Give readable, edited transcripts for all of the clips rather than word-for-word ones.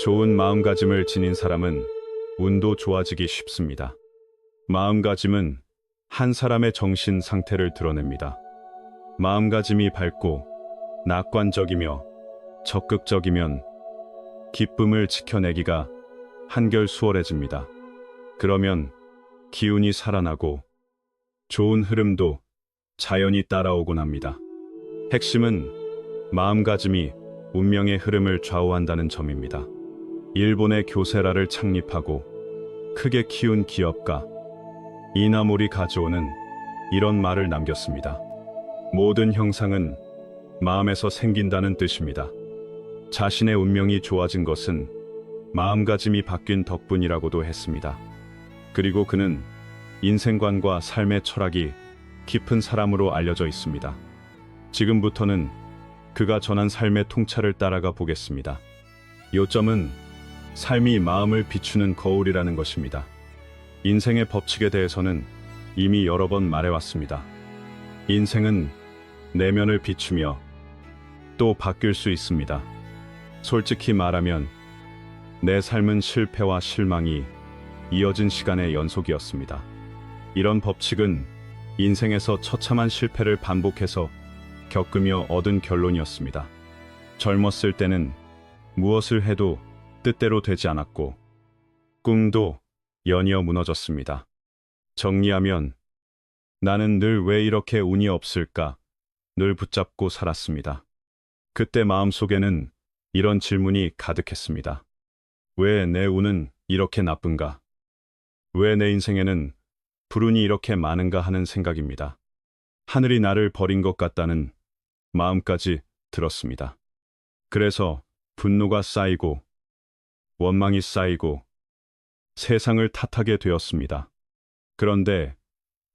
좋은 마음가짐을 지닌 사람은 운도 좋아지기 쉽습니다. 마음가짐은 한 사람의 정신 상태를 드러냅니다. 마음가짐이 밝고 낙관적이며 적극적이면 기쁨을 지켜내기가 한결 수월해집니다. 그러면 기운이 살아나고 좋은 흐름도 자연히 따라오곤 합니다. 핵심은 마음가짐이 운명의 흐름을 좌우한다는 점입니다. 일본의 교세라를 창립하고 크게 키운 기업가 이나모리 가즈오는 이런 말을 남겼습니다. 모든 형상은 마음에서 생긴다는 뜻입니다. 자신의 운명이 좋아진 것은 마음가짐이 바뀐 덕분이라고도 했습니다. 그리고 그는 인생관과 삶의 철학이 깊은 사람으로 알려져 있습니다. 지금부터는 그가 전한 삶의 통찰을 따라가 보겠습니다. 요점은 삶이 마음을 비추는 거울이라는 것입니다. 인생의 법칙에 대해서는 이미 여러 번 말해왔습니다. 인생은 내면을 비추며 또 바뀔 수 있습니다. 솔직히 말하면 내 삶은 실패와 실망이 이어진 시간의 연속이었습니다. 이런 법칙은 인생에서 처참한 실패를 반복해서 겪으며 얻은 결론이었습니다. 젊었을 때는 무엇을 해도 뜻대로 되지 않았고 꿈도 연이어 무너졌습니다. 정리하면 나는 늘 왜 이렇게 운이 없을까 늘 붙잡고 살았습니다. 그때 마음속에는 이런 질문이 가득했습니다. 왜 내 운은 이렇게 나쁜가? 왜 내 인생에는 불운이 이렇게 많은가 하는 생각입니다. 하늘이 나를 버린 것 같다는 마음까지 들었습니다. 그래서 분노가 쌓이고 원망이 쌓이고 세상을 탓하게 되었습니다. 그런데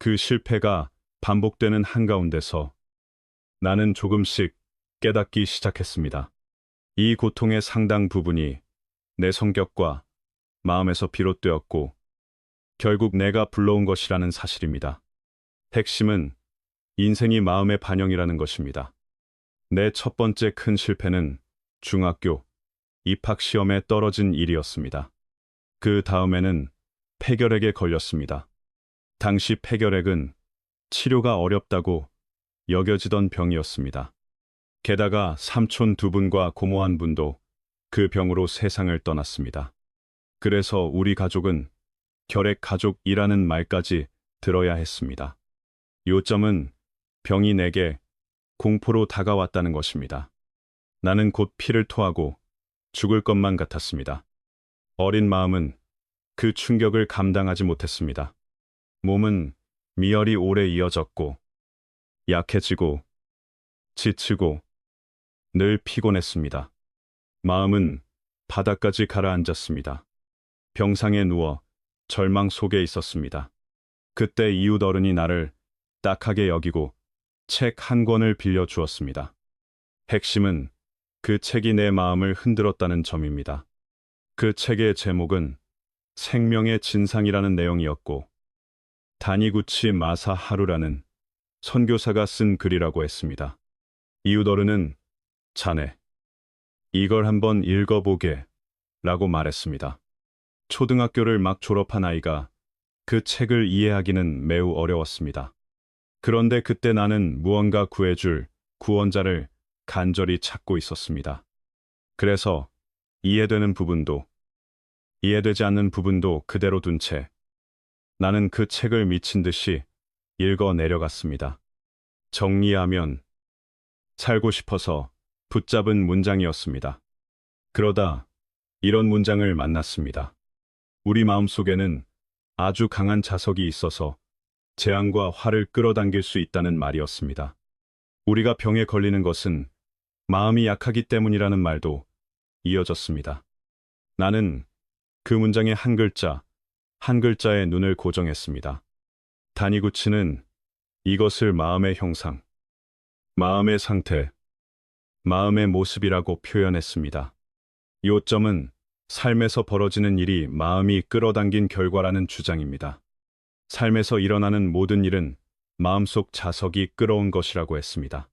그 실패가 반복되는 한가운데서 나는 조금씩 깨닫기 시작했습니다. 이 고통의 상당 부분이 내 성격과 마음에서 비롯되었고 결국 내가 불러온 것이라는 사실입니다. 핵심은 인생이 마음의 반영이라는 것입니다. 내 첫 번째 큰 실패는 중학교 입학시험에 떨어진 일이었습니다. 그 다음에는 폐결핵에 걸렸습니다. 당시 폐결핵은 치료가 어렵다고 여겨지던 병이었습니다. 게다가 삼촌 두 분과 고모 한 분도 그 병으로 세상을 떠났습니다. 그래서 우리 가족은 결핵 가족이라는 말까지 들어야 했습니다. 요점은 병이 내게 공포로 다가왔다는 것입니다. 나는 곧 피를 토하고 죽을 것만 같았습니다. 어린 마음은 그 충격을 감당하지 못했습니다. 몸은 미열이 오래 이어졌고 약해지고 지치고 늘 피곤했습니다. 마음은 바닥까지 가라앉았습니다. 병상에 누워 절망 속에 있었습니다. 그때 이웃 어른이 나를 딱하게 여기고 책 한 권을 빌려주었습니다. 핵심은 그 책이 내 마음을 흔들었다는 점입니다. 그 책의 제목은 생명의 진상이라는 내용이었고 다니구치 마사 하루라는 선교사가 쓴 글이라고 했습니다. 이웃 어른은 자네, 이걸 한번 읽어보게 라고 말했습니다. 초등학교를 막 졸업한 아이가 그 책을 이해하기는 매우 어려웠습니다. 그런데 그때 나는 무언가 구해줄 구원자를 간절히 찾고 있었습니다. 그래서 이해되는 부분도 이해되지 않는 부분도 그대로 둔 채 나는 그 책을 미친 듯이 읽어 내려갔습니다. 정리하면 살고 싶어서 붙잡은 문장이었습니다. 그러다 이런 문장을 만났습니다. 우리 마음속에는 아주 강한 자석이 있어서 재앙과 화를 끌어당길 수 있다는 말이었습니다. 우리가 병에 걸리는 것은 마음이 약하기 때문이라는 말도 이어졌습니다. 나는 그 문장의 한 글자, 한 글자에 눈을 고정했습니다. 다니구치는 이것을 마음의 형상, 마음의 상태, 마음의 모습이라고 표현했습니다. 요점은 삶에서 벌어지는 일이 마음이 끌어당긴 결과라는 주장입니다. 삶에서 일어나는 모든 일은 마음속 자석이 끌어온 것이라고 했습니다.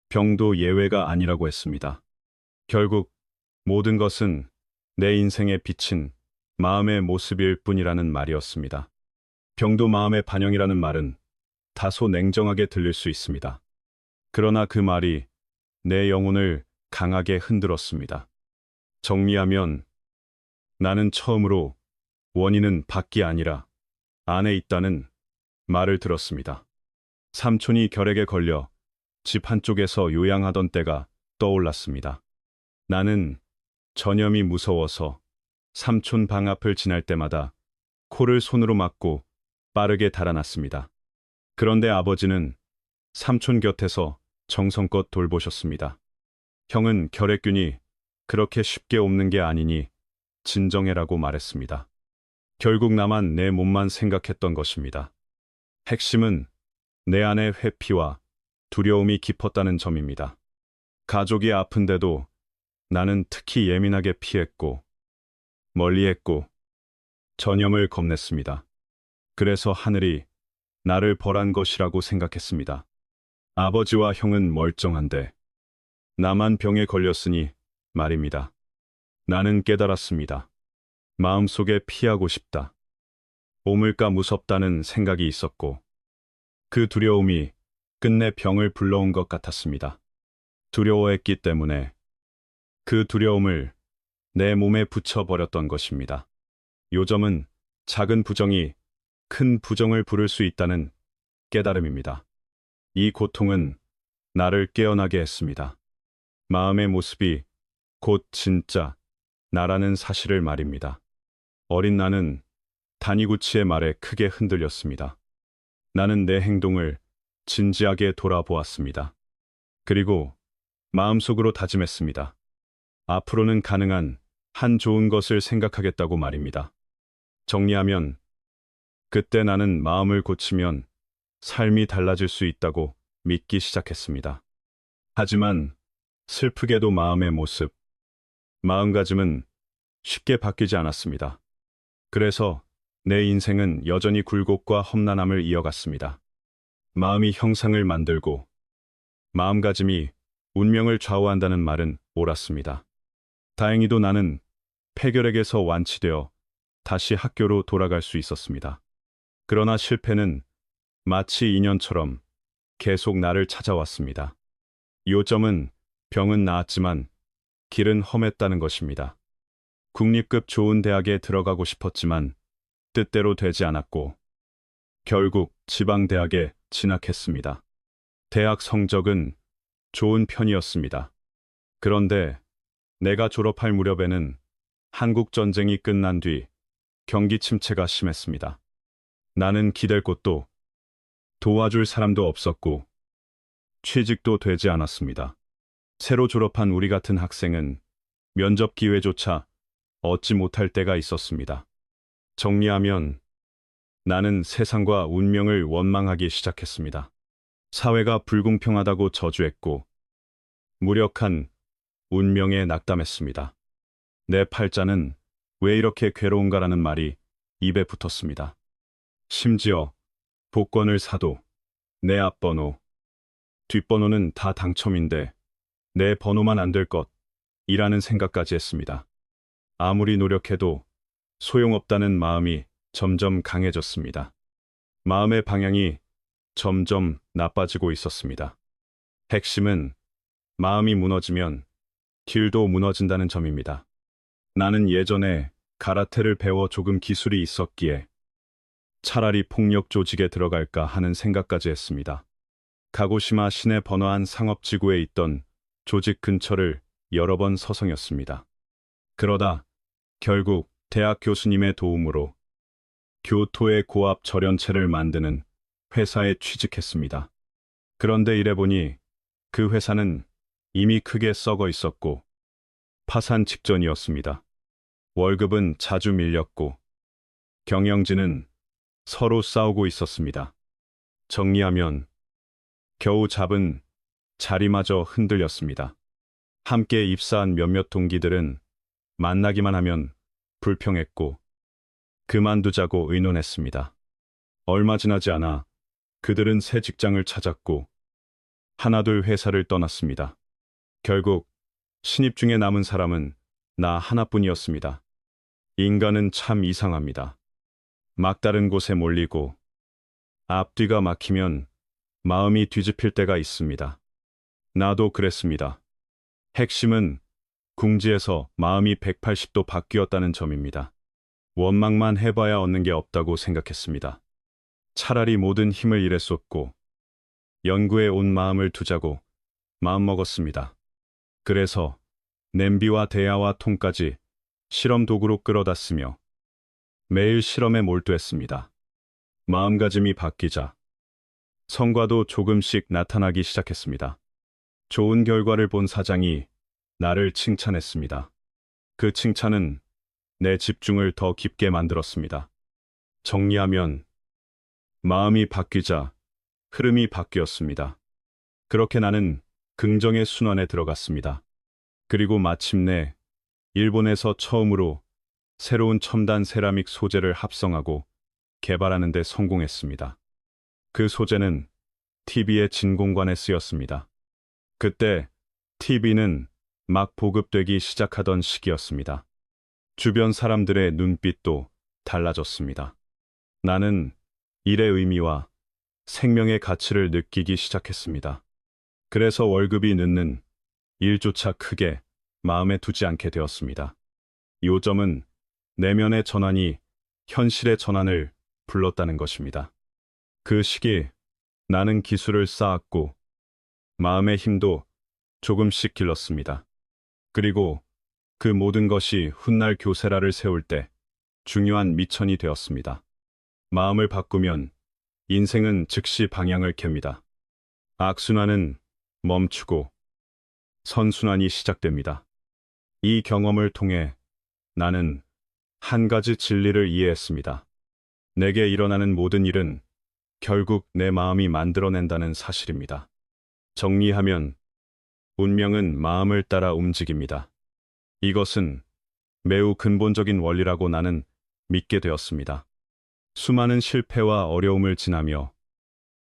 병도 예외가 아니라고 했습니다. 결국 모든 것은 내 인생의 빛은 마음의 모습일 뿐이라는 말이었습니다. 병도 마음의 반영이라는 말은 다소 냉정하게 들릴 수 있습니다. 그러나 그 말이 내 영혼을 강하게 흔들었습니다. 정리하면 나는 처음으로 원인은 밖이 아니라 안에 있다는 말을 들었습니다. 삼촌이 결핵에 걸려 집 한쪽에서 요양하던 때가 떠올랐습니다. 나는 전염이 무서워서 삼촌 방 앞을 지날 때마다 코를 손으로 막고 빠르게 달아났습니다. 그런데 아버지는 삼촌 곁에서 정성껏 돌보셨습니다. 형은 결핵균이 그렇게 쉽게 옮는 게 아니니 진정해라고 말했습니다. 결국 나만 내 몸만 생각했던 것입니다. 핵심은 내 안의 회피와 두려움이 깊었다는 점입니다. 가족이 아픈데도 나는 특히 예민하게 피했고, 멀리했고, 전염을 겁냈습니다. 그래서 하늘이 나를 벌한 것이라고 생각했습니다. 아버지와 형은 멀쩡한데 나만 병에 걸렸으니 말입니다. 나는 깨달았습니다. 마음속에 피하고 싶다. 옮을까 무섭다는 생각이 있었고 그 두려움이 끝내 병을 불러온 것 같았습니다. 두려워했기 때문에 그 두려움을 내 몸에 붙여버렸던 것입니다. 요점은 작은 부정이 큰 부정을 부를 수 있다는 깨달음입니다. 이 고통은 나를 깨어나게 했습니다. 마음의 모습이 곧 진짜 나라는 사실을 말입니다. 어린 나는 다니구치의 말에 크게 흔들렸습니다. 나는 내 행동을 진지하게 돌아보았습니다. 그리고 마음속으로 다짐했습니다. 앞으로는 가능한 한 좋은 것을 생각하겠다고 말입니다. 정리하면 그때 나는 마음을 고치면 삶이 달라질 수 있다고 믿기 시작했습니다. 하지만 슬프게도 마음의 모습, 마음가짐은 쉽게 바뀌지 않았습니다. 그래서 내 인생은 여전히 굴곡과 험난함을 이어갔습니다. 마음이 형상을 만들고 마음가짐이 운명을 좌우한다는 말은 옳았습니다. 다행히도 나는 폐결핵에서 완치되어 다시 학교로 돌아갈 수 있었습니다. 그러나 실패는 마치 인연처럼 계속 나를 찾아왔습니다. 요점은 병은 나았지만 길은 험했다는 것입니다. 국립급 좋은 대학에 들어가고 싶었지만 뜻대로 되지 않았고 결국 지방대학에 진학했습니다. 대학 성적은 좋은 편이었습니다. 그런데 내가 졸업할 무렵에는 한국 전쟁이 끝난 뒤 경기 침체가 심했습니다. 나는 기댈 곳도 도와줄 사람도 없었고 취직도 되지 않았습니다. 새로 졸업한 우리 같은 학생은 면접 기회조차 얻지 못할 때가 있었습니다. 정리하면 나는 세상과 운명을 원망하기 시작했습니다. 사회가 불공평하다고 저주했고 무력한 운명에 낙담했습니다. 내 팔자는 왜 이렇게 괴로운가라는 말이 입에 붙었습니다. 심지어 복권을 사도 내 앞번호, 뒷번호는 다 당첨인데 내 번호만 안 될 것이라는 생각까지 했습니다. 아무리 노력해도 소용없다는 마음이 점점 강해졌습니다. 마음의 방향이 점점 나빠지고 있었습니다. 핵심은 마음이 무너지면 길도 무너진다는 점입니다. 나는 예전에 가라테를 배워 조금 기술이 있었기에 차라리 폭력 조직에 들어갈까 하는 생각까지 했습니다. 가고시마 시내 번화한 상업지구에 있던 조직 근처를 여러 번 서성였습니다. 그러다 결국 대학 교수님의 도움으로 교토의 고압 절연체를 만드는 회사에 취직했습니다. 그런데 일해보니 그 회사는 이미 크게 썩어 있었고 파산 직전이었습니다. 월급은 자주 밀렸고 경영진은 서로 싸우고 있었습니다. 정리하면 겨우 잡은 자리마저 흔들렸습니다. 함께 입사한 몇몇 동기들은 만나기만 하면 불평했고 그만두자고 의논했습니다. 얼마 지나지 않아 그들은 새 직장을 찾았고 하나둘 회사를 떠났습니다. 결국 신입 중에 남은 사람은 나 하나뿐이었습니다. 인간은 참 이상합니다. 막다른 곳에 몰리고 앞뒤가 막히면 마음이 뒤집힐 때가 있습니다. 나도 그랬습니다. 핵심은 궁지에서 마음이 180도 바뀌었다는 점입니다. 원망만 해봐야 얻는 게 없다고 생각했습니다. 차라리 모든 힘을 일에 쏟고 연구에 온 마음을 두자고 마음먹었습니다. 그래서 냄비와 대야와 통까지 실험 도구로 끌어다 쓰며 매일 실험에 몰두했습니다. 마음가짐이 바뀌자 성과도 조금씩 나타나기 시작했습니다. 좋은 결과를 본 사장이 나를 칭찬했습니다. 그 칭찬은 내 집중을 더 깊게 만들었습니다. 정리하면 마음이 바뀌자 흐름이 바뀌었습니다. 그렇게 나는 긍정의 순환에 들어갔습니다. 그리고 마침내 일본에서 처음으로 새로운 첨단 세라믹 소재를 합성하고 개발하는 데 성공했습니다. 그 소재는 TV의 진공관에 쓰였습니다. 그때 TV는 막 보급되기 시작하던 시기였습니다. 주변 사람들의 눈빛도 달라졌습니다. 나는 일의 의미와 생명의 가치를 느끼기 시작했습니다. 그래서 월급이 늦는 일조차 크게 마음에 두지 않게 되었습니다. 요점은 내면의 전환이 현실의 전환을 불렀다는 것입니다. 그 시기 나는 기술을 쌓았고 마음의 힘도 조금씩 길렀습니다. 그리고 그 모든 것이 훗날 교세라를 세울 때 중요한 미천이 되었습니다. 마음을 바꾸면 인생은 즉시 방향을 켭니다. 악순환은 멈추고 선순환이 시작됩니다. 이 경험을 통해 나는 한 가지 진리를 이해했습니다. 내게 일어나는 모든 일은 결국 내 마음이 만들어낸다는 사실입니다. 정리하면 운명은 마음을 따라 움직입니다. 이것은 매우 근본적인 원리라고 나는 믿게 되었습니다. 수많은 실패와 어려움을 지나며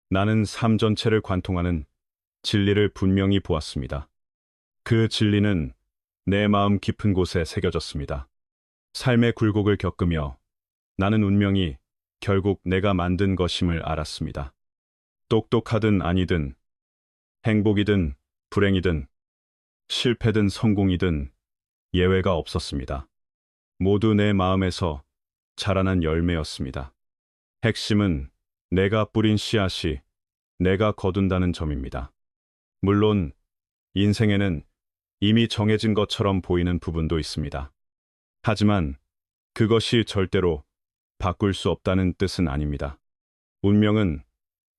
나는 삶 전체를 관통하는 진리를 분명히 보았습니다. 그 진리는 내 마음 깊은 곳에 새겨졌습니다. 삶의 굴곡을 겪으며 나는 운명이 결국 내가 만든 것임을 알았습니다. 똑똑하든 아니든, 행복이든 불행이든, 실패든 성공이든 예외가 없었습니다. 모두 내 마음에서 자라난 열매였습니다. 핵심은 내가 뿌린 씨앗이 내가 거둔다는 점입니다. 물론 인생에는 이미 정해진 것처럼 보이는 부분도 있습니다. 하지만 그것이 절대로 바꿀 수 없다는 뜻은 아닙니다. 운명은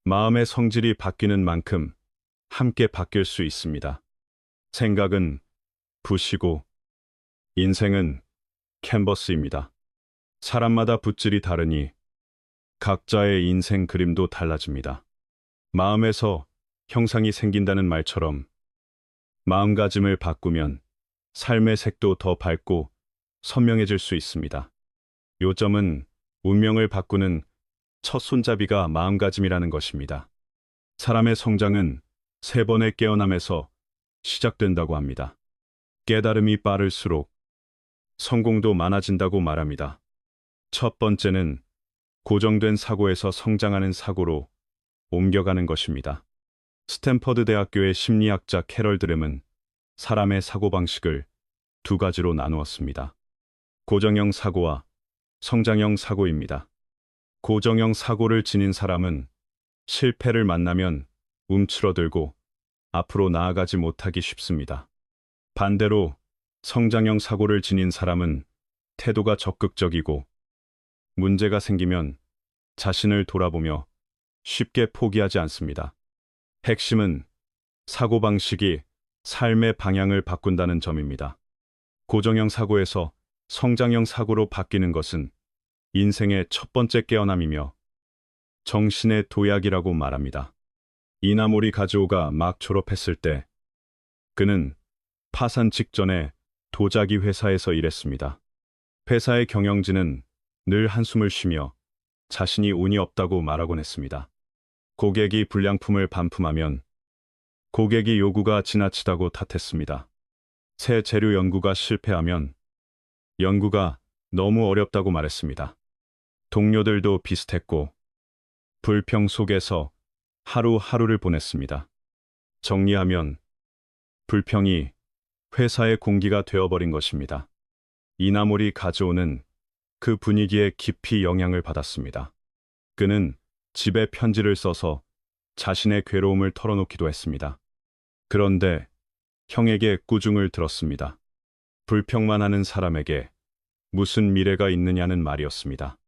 마음의 성질이 바뀌는 만큼 함께 바뀔 수 있습니다. 생각은 붓이고 인생은 캔버스입니다. 사람마다 붓질이 다르니 각자의 인생 그림도 달라집니다. 마음에서 형상이 생긴다는 말처럼 마음가짐을 바꾸면 삶의 색도 더 밝고 선명해질 수 있습니다. 요점은 운명을 바꾸는 첫 손잡이가 마음가짐이라는 것입니다. 사람의 성장은 3번의 깨어남에서 시작된다고 합니다. 깨달음이 빠를수록 성공도 많아진다고 말합니다. 첫 번째는 고정된 사고에서 성장하는 사고로 옮겨가는 것입니다. 스탠퍼드 대학교의 심리학자 캐럴 드램은 사람의 사고방식을 2가지로 나누었습니다. 고정형 사고와 성장형 사고입니다. 고정형 사고를 지닌 사람은 실패를 만나면 움츠러들고 앞으로 나아가지 못하기 쉽습니다. 반대로 성장형 사고를 지닌 사람은 태도가 적극적이고 문제가 생기면 자신을 돌아보며 쉽게 포기하지 않습니다. 핵심은 사고방식이 삶의 방향을 바꾼다는 점입니다. 고정형 사고에서 성장형 사고로 바뀌는 것은 인생의 첫 번째 깨어남이며 정신의 도약이라고 말합니다. 이나모리 가즈오가 막 졸업했을 때 그는 파산 직전에 도자기 회사에서 일했습니다. 회사의 경영진은 늘 한숨을 쉬며 자신이 운이 없다고 말하곤 했습니다. 고객이 불량품을 반품하면 고객이 요구가 지나치다고 탓했습니다. 새 재료 연구가 실패하면 연구가 너무 어렵다고 말했습니다. 동료들도 비슷했고 불평 속에서 하루하루를 보냈습니다. 정리하면 불평이 회사의 공기가 되어버린 것입니다. 이나몰이 가져오는 그 분위기에 깊이 영향을 받았습니다. 그는 집에 편지를 써서 자신의 괴로움을 털어놓기도 했습니다. 그런데 형에게 꾸중을 들었습니다. 불평만 하는 사람에게 무슨 미래가 있느냐는 말이었습니다.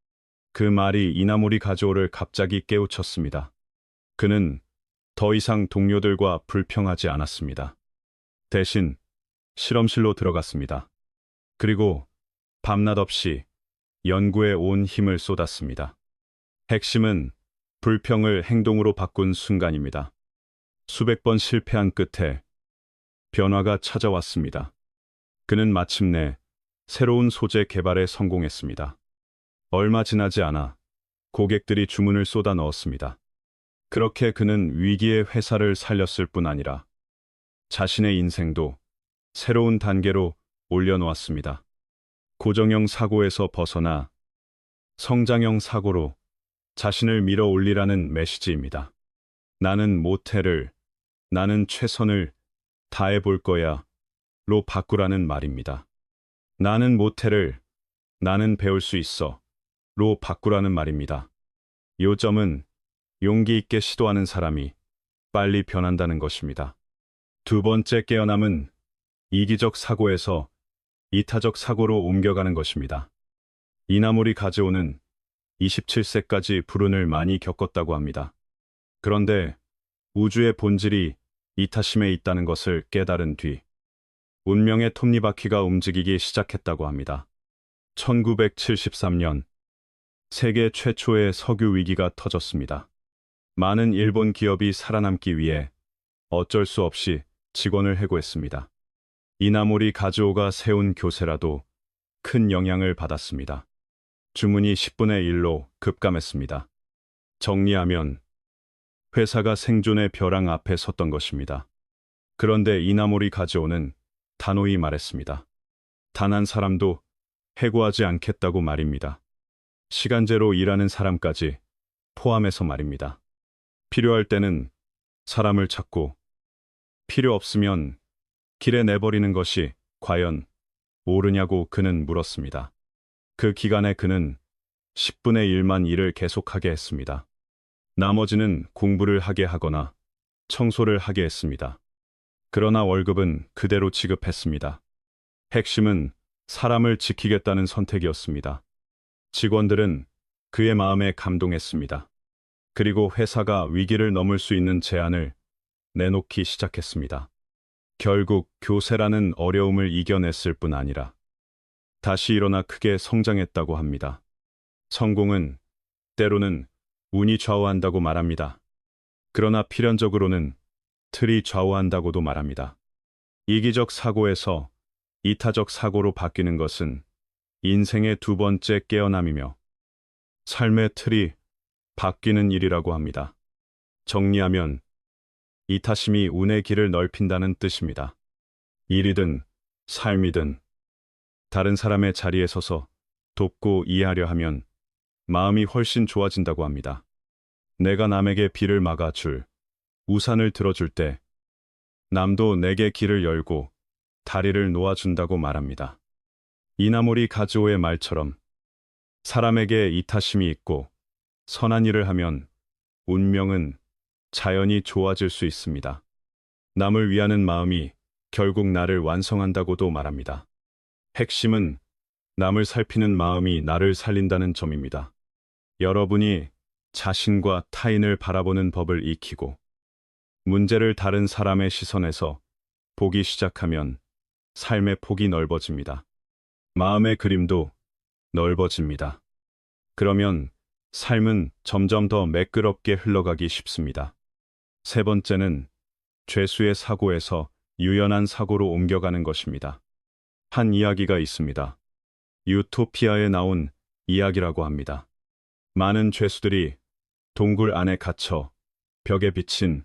그 말이 이나몰이 가조를 갑자기 깨우쳤습니다. 그는 더 이상 동료들과 불평하지 않았습니다. 대신 실험실로 들어갔습니다. 그리고 밤낮 없이 연구에 온 힘을 쏟았습니다. 핵심은 불평을 행동으로 바꾼 순간입니다. 수백 번 실패한 끝에 변화가 찾아왔습니다. 그는 마침내 새로운 소재 개발에 성공했습니다. 얼마 지나지 않아 고객들이 주문을 쏟아 넣었습니다. 그렇게 그는 위기의 회사를 살렸을 뿐 아니라 자신의 인생도 새로운 단계로 올려놓았습니다. 고정형 사고에서 벗어나 성장형 사고로 자신을 밀어 올리라는 메시지입니다. 나는 못해를, 나는 최선을 다해볼 거야 로 바꾸라는 말입니다. 나는 못해를, 나는 배울 수 있어 로 바꾸라는 말입니다. 요점은 용기 있게 시도하는 사람이 빨리 변한다는 것입니다. 두 번째 깨어남은 이기적 사고에서 이타적 사고로 옮겨가는 것입니다. 이나몰이 가져오는 27세까지 불운을 많이 겪었다고 합니다. 그런데 우주의 본질이 이타심에 있다는 것을 깨달은 뒤 운명의 톱니바퀴가 움직이기 시작했다고 합니다. 1973년 세계 최초의 석유 위기가 터졌습니다. 많은 일본 기업이 살아남기 위해 어쩔 수 없이 직원을 해고했습니다. 이나몰이 가즈오가 세운 교세라도 큰 영향을 받았습니다. 주문이 10분의 1로 급감했습니다. 정리하면 회사가 생존의 벼랑 앞에 섰던 것입니다. 그런데 이나몰이 가즈오는 단호히 말했습니다. 단 한 사람도 해고하지 않겠다고 말입니다. 시간제로 일하는 사람까지 포함해서 말입니다. 필요할 때는 사람을 찾고 필요 없으면 길에 내버리는 것이 과연 옳으냐고 그는 물었습니다. 그 기간에 그는 10분의 1만 일을 계속하게 했습니다. 나머지는 공부를 하게 하거나 청소를 하게 했습니다. 그러나 월급은 그대로 지급했습니다. 핵심은 사람을 지키겠다는 선택이었습니다. 직원들은 그의 마음에 감동했습니다. 그리고 회사가 위기를 넘을 수 있는 제안을 내놓기 시작했습니다. 결국 교세라는 어려움을 이겨냈을 뿐 아니라 다시 일어나 크게 성장했다고 합니다. 성공은 때로는 운이 좌우한다고 말합니다. 그러나 필연적으로는 틀이 좌우한다고도 말합니다. 이기적 사고에서 이타적 사고로 바뀌는 것은 인생의 두 번째 깨어남이며 삶의 틀이 바뀌는 일이라고 합니다. 정리하면 이타심이 운의 길을 넓힌다는 뜻입니다. 일이든 삶이든 다른 사람의 자리에 서서 돕고 이해하려 하면 마음이 훨씬 좋아진다고 합니다. 내가 남에게 비를 막아줄 우산을 들어줄 때 남도 내게 길을 열고 다리를 놓아준다고 말합니다. 이나몰이 가즈오의 말처럼 사람에게 이타심이 있고 선한 일을 하면 운명은 자연히 좋아질 수 있습니다. 남을 위하는 마음이 결국 나를 완성한다고도 말합니다. 핵심은 남을 살피는 마음이 나를 살린다는 점입니다. 여러분이 자신과 타인을 바라보는 법을 익히고 문제를 다른 사람의 시선에서 보기 시작하면 삶의 폭이 넓어집니다. 마음의 그림도 넓어집니다. 그러면 삶은 점점 더 매끄럽게 흘러가기 쉽습니다. 세 번째는 죄수의 사고에서 유연한 사고로 옮겨가는 것입니다. 한 이야기가 있습니다. 유토피아에 나온 이야기라고 합니다. 많은 죄수들이 동굴 안에 갇혀 벽에 비친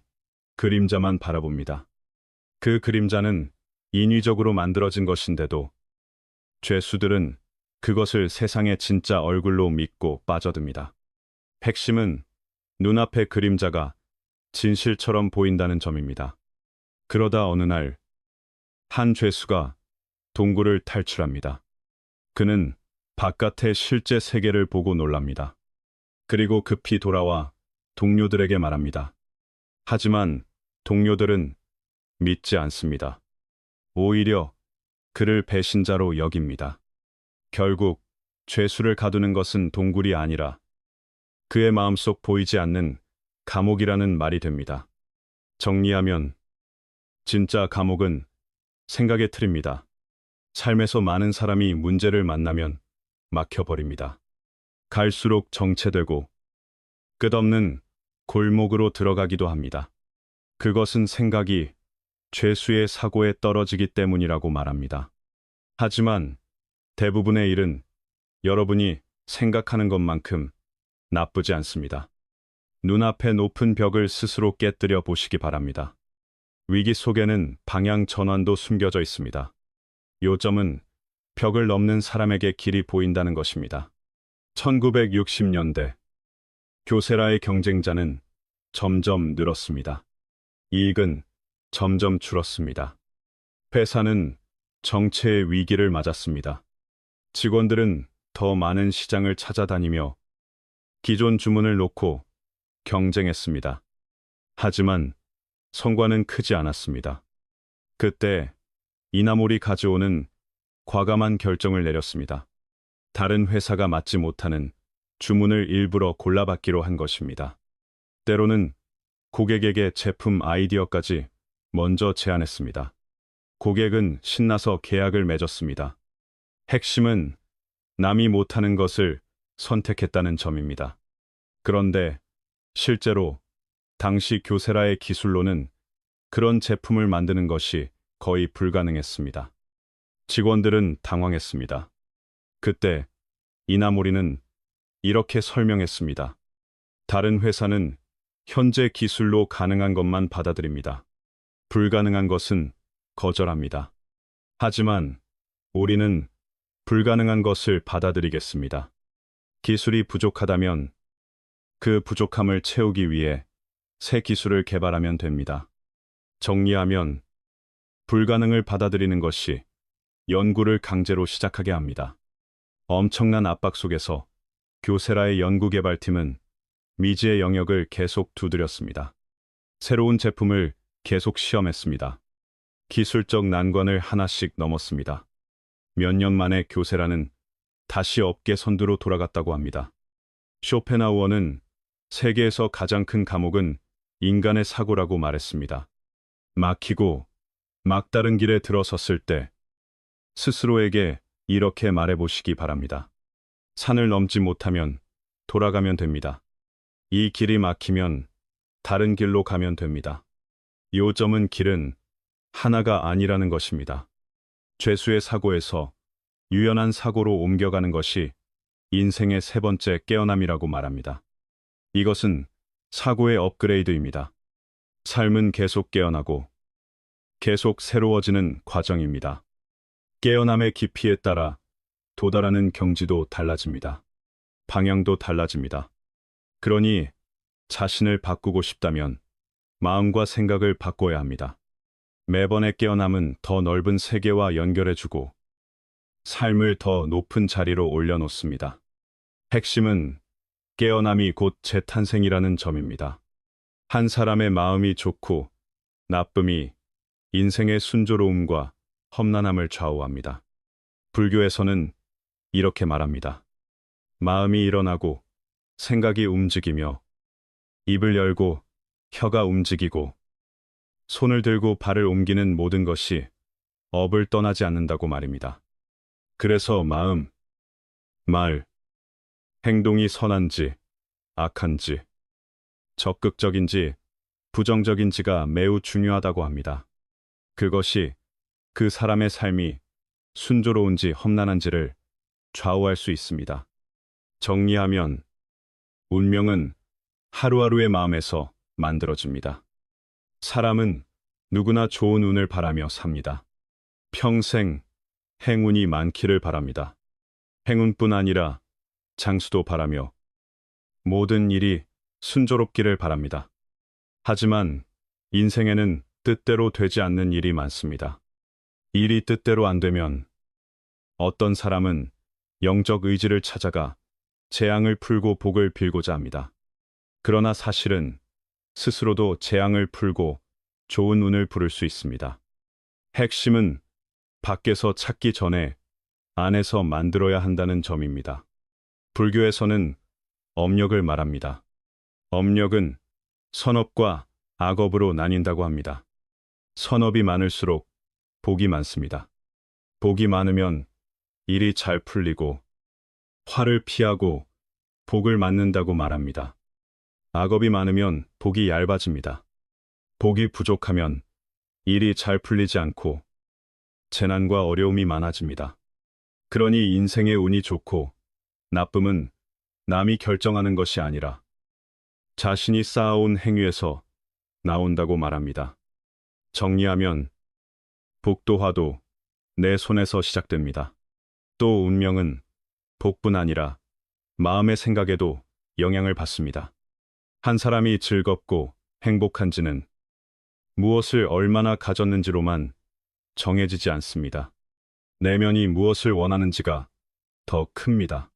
그림자만 바라봅니다. 그 그림자는 인위적으로 만들어진 것인데도 죄수들은 그것을 세상의 진짜 얼굴로 믿고 빠져듭니다. 핵심은 눈앞의 그림자가 진실처럼 보인다는 점입니다. 그러다 어느 날, 한 죄수가 동굴을 탈출합니다. 그는 바깥의 실제 세계를 보고 놀랍니다. 그리고 급히 돌아와 동료들에게 말합니다. 하지만 동료들은 믿지 않습니다. 오히려 그를 배신자로 여깁니다. 결국 죄수를 가두는 것은 동굴이 아니라 그의 마음속 보이지 않는 감옥이라는 말이 됩니다. 정리하면 진짜 감옥은 생각의 틀입니다. 삶에서 많은 사람이 문제를 만나면 막혀버립니다. 갈수록 정체되고 끝없는 골목으로 들어가기도 합니다. 그것은 생각이 죄수의 사고에 떨어지기 때문이라고 말합니다. 하지만 대부분의 일은 여러분이 생각하는 것만큼 나쁘지 않습니다. 눈앞의 높은 벽을 스스로 깨뜨려 보시기 바랍니다. 위기 속에는 방향 전환도 숨겨져 있습니다. 요점은 벽을 넘는 사람에게 길이 보인다는 것입니다. 1960년대 교세라의 경쟁자는 점점 늘었습니다. 이익은 점점 줄었습니다. 회사는 정체의 위기를 맞았습니다. 직원들은 더 많은 시장을 찾아다니며 기존 주문을 놓고 경쟁했습니다. 하지만 성과는 크지 않았습니다. 그때 이나몰이 가져오는 과감한 결정을 내렸습니다. 다른 회사가 맡지 못하는 주문을 일부러 골라받기로 한 것입니다. 때로는 고객에게 제품 아이디어까지 먼저 제안했습니다. 고객은 신나서 계약을 맺었습니다. 핵심은 남이 못하는 것을 선택했다는 점입니다. 그런데 실제로 당시 교세라의 기술로는 그런 제품을 만드는 것이 거의 불가능했습니다. 직원들은 당황했습니다. 그때 이나모리는 이렇게 설명했습니다. 다른 회사는 현재 기술로 가능한 것만 받아들입니다. 불가능한 것은 거절합니다. 하지만 우리는 불가능한 것을 받아들이겠습니다. 기술이 부족하다면 그 부족함을 채우기 위해 새 기술을 개발하면 됩니다. 정리하면 불가능을 받아들이는 것이 연구를 강제로 시작하게 합니다. 엄청난 압박 속에서 교세라의 연구개발팀은 미지의 영역을 계속 두드렸습니다. 새로운 제품을 계속 시험했습니다. 기술적 난관을 하나씩 넘었습니다. 몇 년 만에 교세라는 다시 업계 선두로 돌아갔다고 합니다. 쇼펜하우어는 세계에서 가장 큰 감옥은 인간의 사고라고 말했습니다. 막히고 막다른 길에 들어섰을 때 스스로에게 이렇게 말해보시기 바랍니다. 산을 넘지 못하면 돌아가면 됩니다. 이 길이 막히면 다른 길로 가면 됩니다. 요점은 길은 하나가 아니라는 것입니다. 죄수의 사고에서 유연한 사고로 옮겨가는 것이 인생의 세 번째 깨어남이라고 말합니다. 이것은 사고의 업그레이드입니다. 삶은 계속 깨어나고 계속 새로워지는 과정입니다. 깨어남의 깊이에 따라 도달하는 경지도 달라집니다. 방향도 달라집니다. 그러니 자신을 바꾸고 싶다면 마음과 생각을 바꿔야 합니다. 매번의 깨어남은 더 넓은 세계와 연결해주고 삶을 더 높은 자리로 올려놓습니다. 핵심은 깨어남이 곧 재탄생이라는 점입니다. 한 사람의 마음이 좋고 나쁨이 인생의 순조로움과 험난함을 좌우합니다. 불교에서는 이렇게 말합니다. 마음이 일어나고 생각이 움직이며 입을 열고 혀가 움직이고 손을 들고 발을 옮기는 모든 것이 업을 떠나지 않는다고 말입니다. 그래서 마음, 말, 행동이 선한지, 악한지, 적극적인지, 부정적인지가 매우 중요하다고 합니다. 그것이 그 사람의 삶이 순조로운지 험난한지를 좌우할 수 있습니다. 정리하면 운명은 하루하루의 마음에서 만들어집니다. 사람은 누구나 좋은 운을 바라며 삽니다. 평생 행운이 많기를 바랍니다. 행운뿐 아니라 장수도 바라며 모든 일이 순조롭기를 바랍니다. 하지만 인생에는 뜻대로 되지 않는 일이 많습니다. 일이 뜻대로 안 되면 어떤 사람은 영적 의지를 찾아가 재앙을 풀고 복을 빌고자 합니다. 그러나 사실은 스스로도 재앙을 풀고 좋은 운을 부를 수 있습니다. 핵심은 밖에서 찾기 전에 안에서 만들어야 한다는 점입니다. 불교에서는 업력을 말합니다. 업력은 선업과 악업으로 나뉜다고 합니다. 선업이 많을수록 복이 많습니다. 복이 많으면 일이 잘 풀리고 화를 피하고 복을 맞는다고 말합니다. 악업이 많으면 복이 얇아집니다. 복이 부족하면 일이 잘 풀리지 않고 재난과 어려움이 많아집니다. 그러니 인생의 운이 좋고 나쁨은 남이 결정하는 것이 아니라 자신이 쌓아온 행위에서 나온다고 말합니다. 정리하면 복도 화도 내 손에서 시작됩니다. 또 운명은 복뿐 아니라 마음의 생각에도 영향을 받습니다. 한 사람이 즐겁고 행복한지는 무엇을 얼마나 가졌는지로만 정해지지 않습니다. 내면이 무엇을 원하는지가 더 큽니다.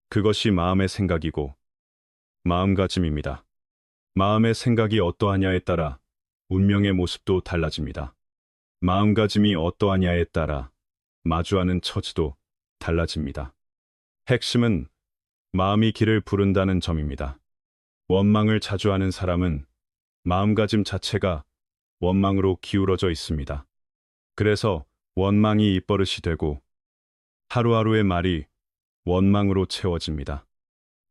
그것이 마음의 생각이고 마음가짐입니다. 마음의 생각이 어떠하냐에 따라 운명의 모습도 달라집니다. 마음가짐이 어떠하냐에 따라 마주하는 처지도 달라집니다. 핵심은 마음이 길을 부른다는 점입니다. 원망을 자주 하는 사람은 마음가짐 자체가 원망으로 기울어져 있습니다. 그래서 원망이 입버릇이 되고 하루하루의 말이 원망으로 채워집니다.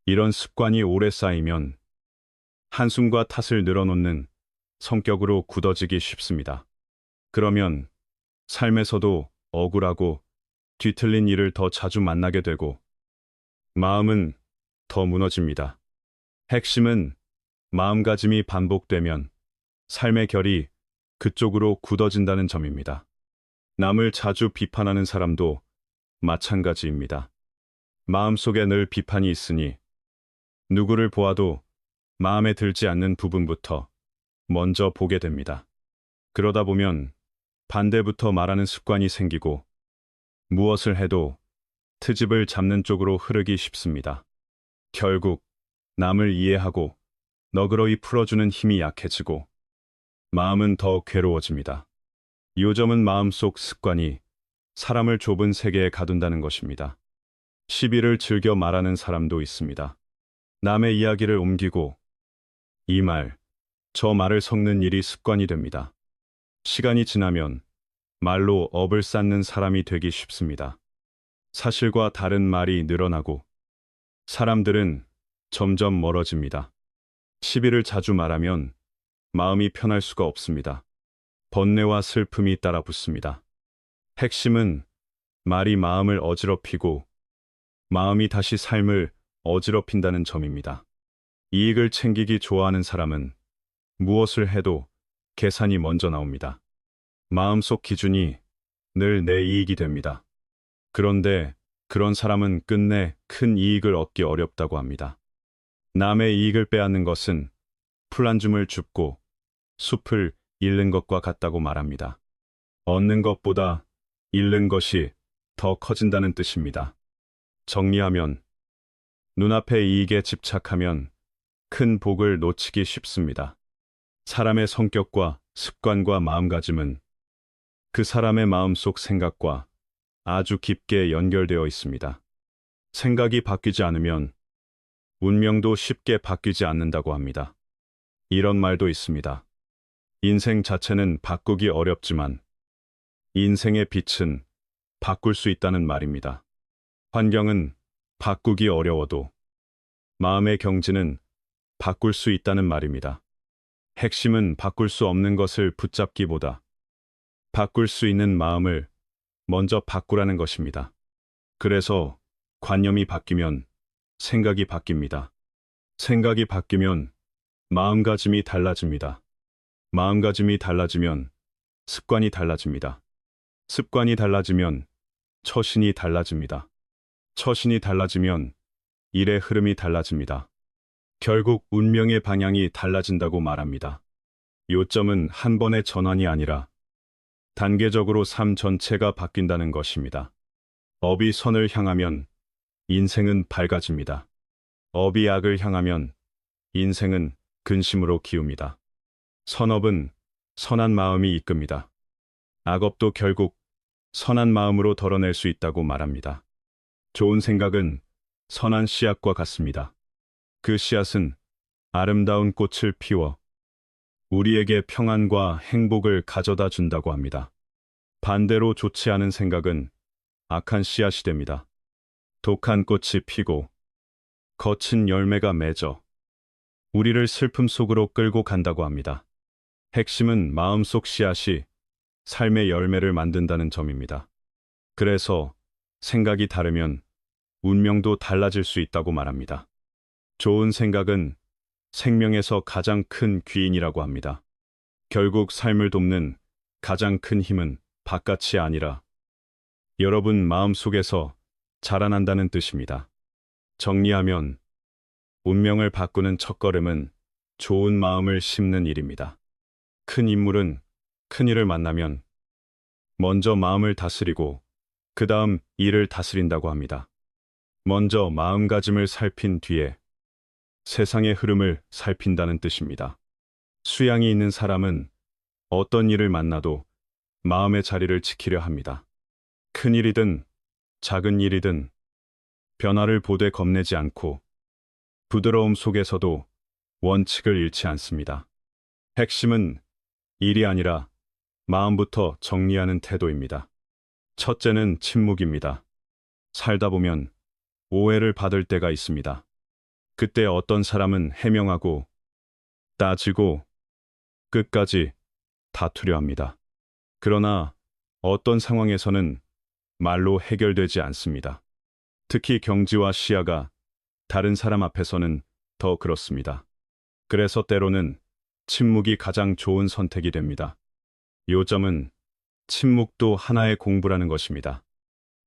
이런 습관이 오래 쌓이면 한숨과 탓을 늘어놓는 성격으로 굳어지기 쉽습니다. 그러면 삶에서도 억울하고 뒤틀린 일을 더 자주 만나게 되고 마음은 더 무너집니다. 핵심은 마음가짐이 반복되면 삶의 결이 그쪽으로 굳어진다는 점입니다. 남을 자주 비판하는 사람도 마찬가지입니다. 마음속에 늘 비판이 있으니 누구를 보아도 마음에 들지 않는 부분부터 먼저 보게 됩니다. 그러다 보면 반대부터 말하는 습관이 생기고 무엇을 해도 트집을 잡는 쪽으로 흐르기 쉽습니다. 결국 남을 이해하고 너그러이 풀어주는 힘이 약해지고 마음은 더 괴로워집니다. 요점은 마음속 습관이 사람을 좁은 세계에 가둔다는 것입니다. 시비를 즐겨 말하는 사람도 있습니다. 남의 이야기를 옮기고 이 말, 저 말을 섞는 일이 습관이 됩니다. 시간이 지나면 말로 업을 쌓는 사람이 되기 쉽습니다. 사실과 다른 말이 늘어나고 사람들은 점점 멀어집니다. 시비를 자주 말하면 마음이 편할 수가 없습니다. 번뇌와 슬픔이 따라 붙습니다. 핵심은 말이 마음을 어지럽히고 마음이 다시 삶을 어지럽힌다는 점입니다. 이익을 챙기기 좋아하는 사람은 무엇을 해도 계산이 먼저 나옵니다. 마음속 기준이 늘 내 이익이 됩니다. 그런데 그런 사람은 끝내 큰 이익을 얻기 어렵다고 합니다. 남의 이익을 빼앗는 것은 풀 한 줌을 줍고 숲을 잃는 것과 같다고 말합니다. 얻는 것보다 잃는 것이 더 커진다는 뜻입니다. 정리하면 눈앞의 이익에 집착하면 큰 복을 놓치기 쉽습니다. 사람의 성격과 습관과 마음가짐은 그 사람의 마음속 생각과 아주 깊게 연결되어 있습니다. 생각이 바뀌지 않으면 운명도 쉽게 바뀌지 않는다고 합니다. 이런 말도 있습니다. 인생 자체는 바꾸기 어렵지만 인생의 빛은 바꿀 수 있다는 말입니다. 환경은 바꾸기 어려워도 마음의 경지는 바꿀 수 있다는 말입니다. 핵심은 바꿀 수 없는 것을 붙잡기보다 바꿀 수 있는 마음을 먼저 바꾸라는 것입니다. 그래서 관념이 바뀌면 생각이 바뀝니다. 생각이 바뀌면 마음가짐이 달라집니다. 마음가짐이 달라지면 습관이 달라집니다. 습관이 달라지면 처신이 달라집니다. 처신이 달라지면 일의 흐름이 달라집니다. 결국 운명의 방향이 달라진다고 말합니다. 요점은 한 번의 전환이 아니라 단계적으로 삶 전체가 바뀐다는 것입니다. 업이 선을 향하면 인생은 밝아집니다. 업이 악을 향하면 인생은 근심으로 기웁니다. 선업은 선한 마음이 이끕니다. 악업도 결국 선한 마음으로 덜어낼 수 있다고 말합니다. 좋은 생각은 선한 씨앗과 같습니다. 그 씨앗은 아름다운 꽃을 피워 우리에게 평안과 행복을 가져다 준다고 합니다. 반대로 좋지 않은 생각은 악한 씨앗이 됩니다. 독한 꽃이 피고 거친 열매가 맺어 우리를 슬픔 속으로 끌고 간다고 합니다. 핵심은 마음속 씨앗이 삶의 열매를 만든다는 점입니다. 그래서 생각이 다르면 운명도 달라질 수 있다고 말합니다. 좋은 생각은 생명에서 가장 큰 귀인이라고 합니다. 결국 삶을 돕는 가장 큰 힘은 바깥이 아니라 여러분 마음속에서 자라난다는 뜻입니다. 정리하면 운명을 바꾸는 첫걸음은 좋은 마음을 심는 일입니다. 큰 인물은 큰 일을 만나면 먼저 마음을 다스리고 그 다음 일을 다스린다고 합니다. 먼저 마음가짐을 살핀 뒤에 세상의 흐름을 살핀다는 뜻입니다. 수양이 있는 사람은 어떤 일을 만나도 마음의 자리를 지키려 합니다. 큰 일이든 작은 일이든 변화를 보되 겁내지 않고 부드러움 속에서도 원칙을 잃지 않습니다. 핵심은 일이 아니라 마음부터 정리하는 태도입니다. 첫째는 침묵입니다. 살다 보면 오해를 받을 때가 있습니다. 그때 어떤 사람은 해명하고 따지고 끝까지 다투려 합니다. 그러나 어떤 상황에서는 말로 해결되지 않습니다. 특히 경지와 시야가 다른 사람 앞에서는 더 그렇습니다. 그래서 때로는 침묵이 가장 좋은 선택이 됩니다. 요점은 침묵도 하나의 공부라는 것입니다.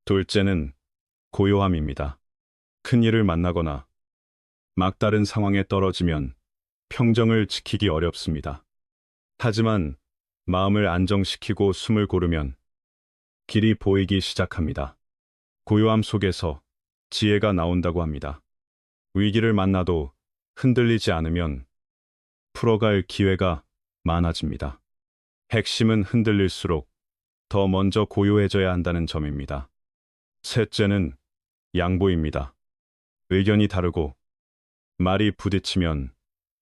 둘째는 고요함입니다. 큰 일을 만나거나 막다른 상황에 떨어지면 평정을 지키기 어렵습니다. 하지만 마음을 안정시키고 숨을 고르면 길이 보이기 시작합니다. 고요함 속에서 지혜가 나온다고 합니다. 위기를 만나도 흔들리지 않으면 풀어갈 기회가 많아집니다. 핵심은 흔들릴수록 더 먼저 고요해져야 한다는 점입니다. 셋째는 양보입니다. 의견이 다르고 말이 부딪히면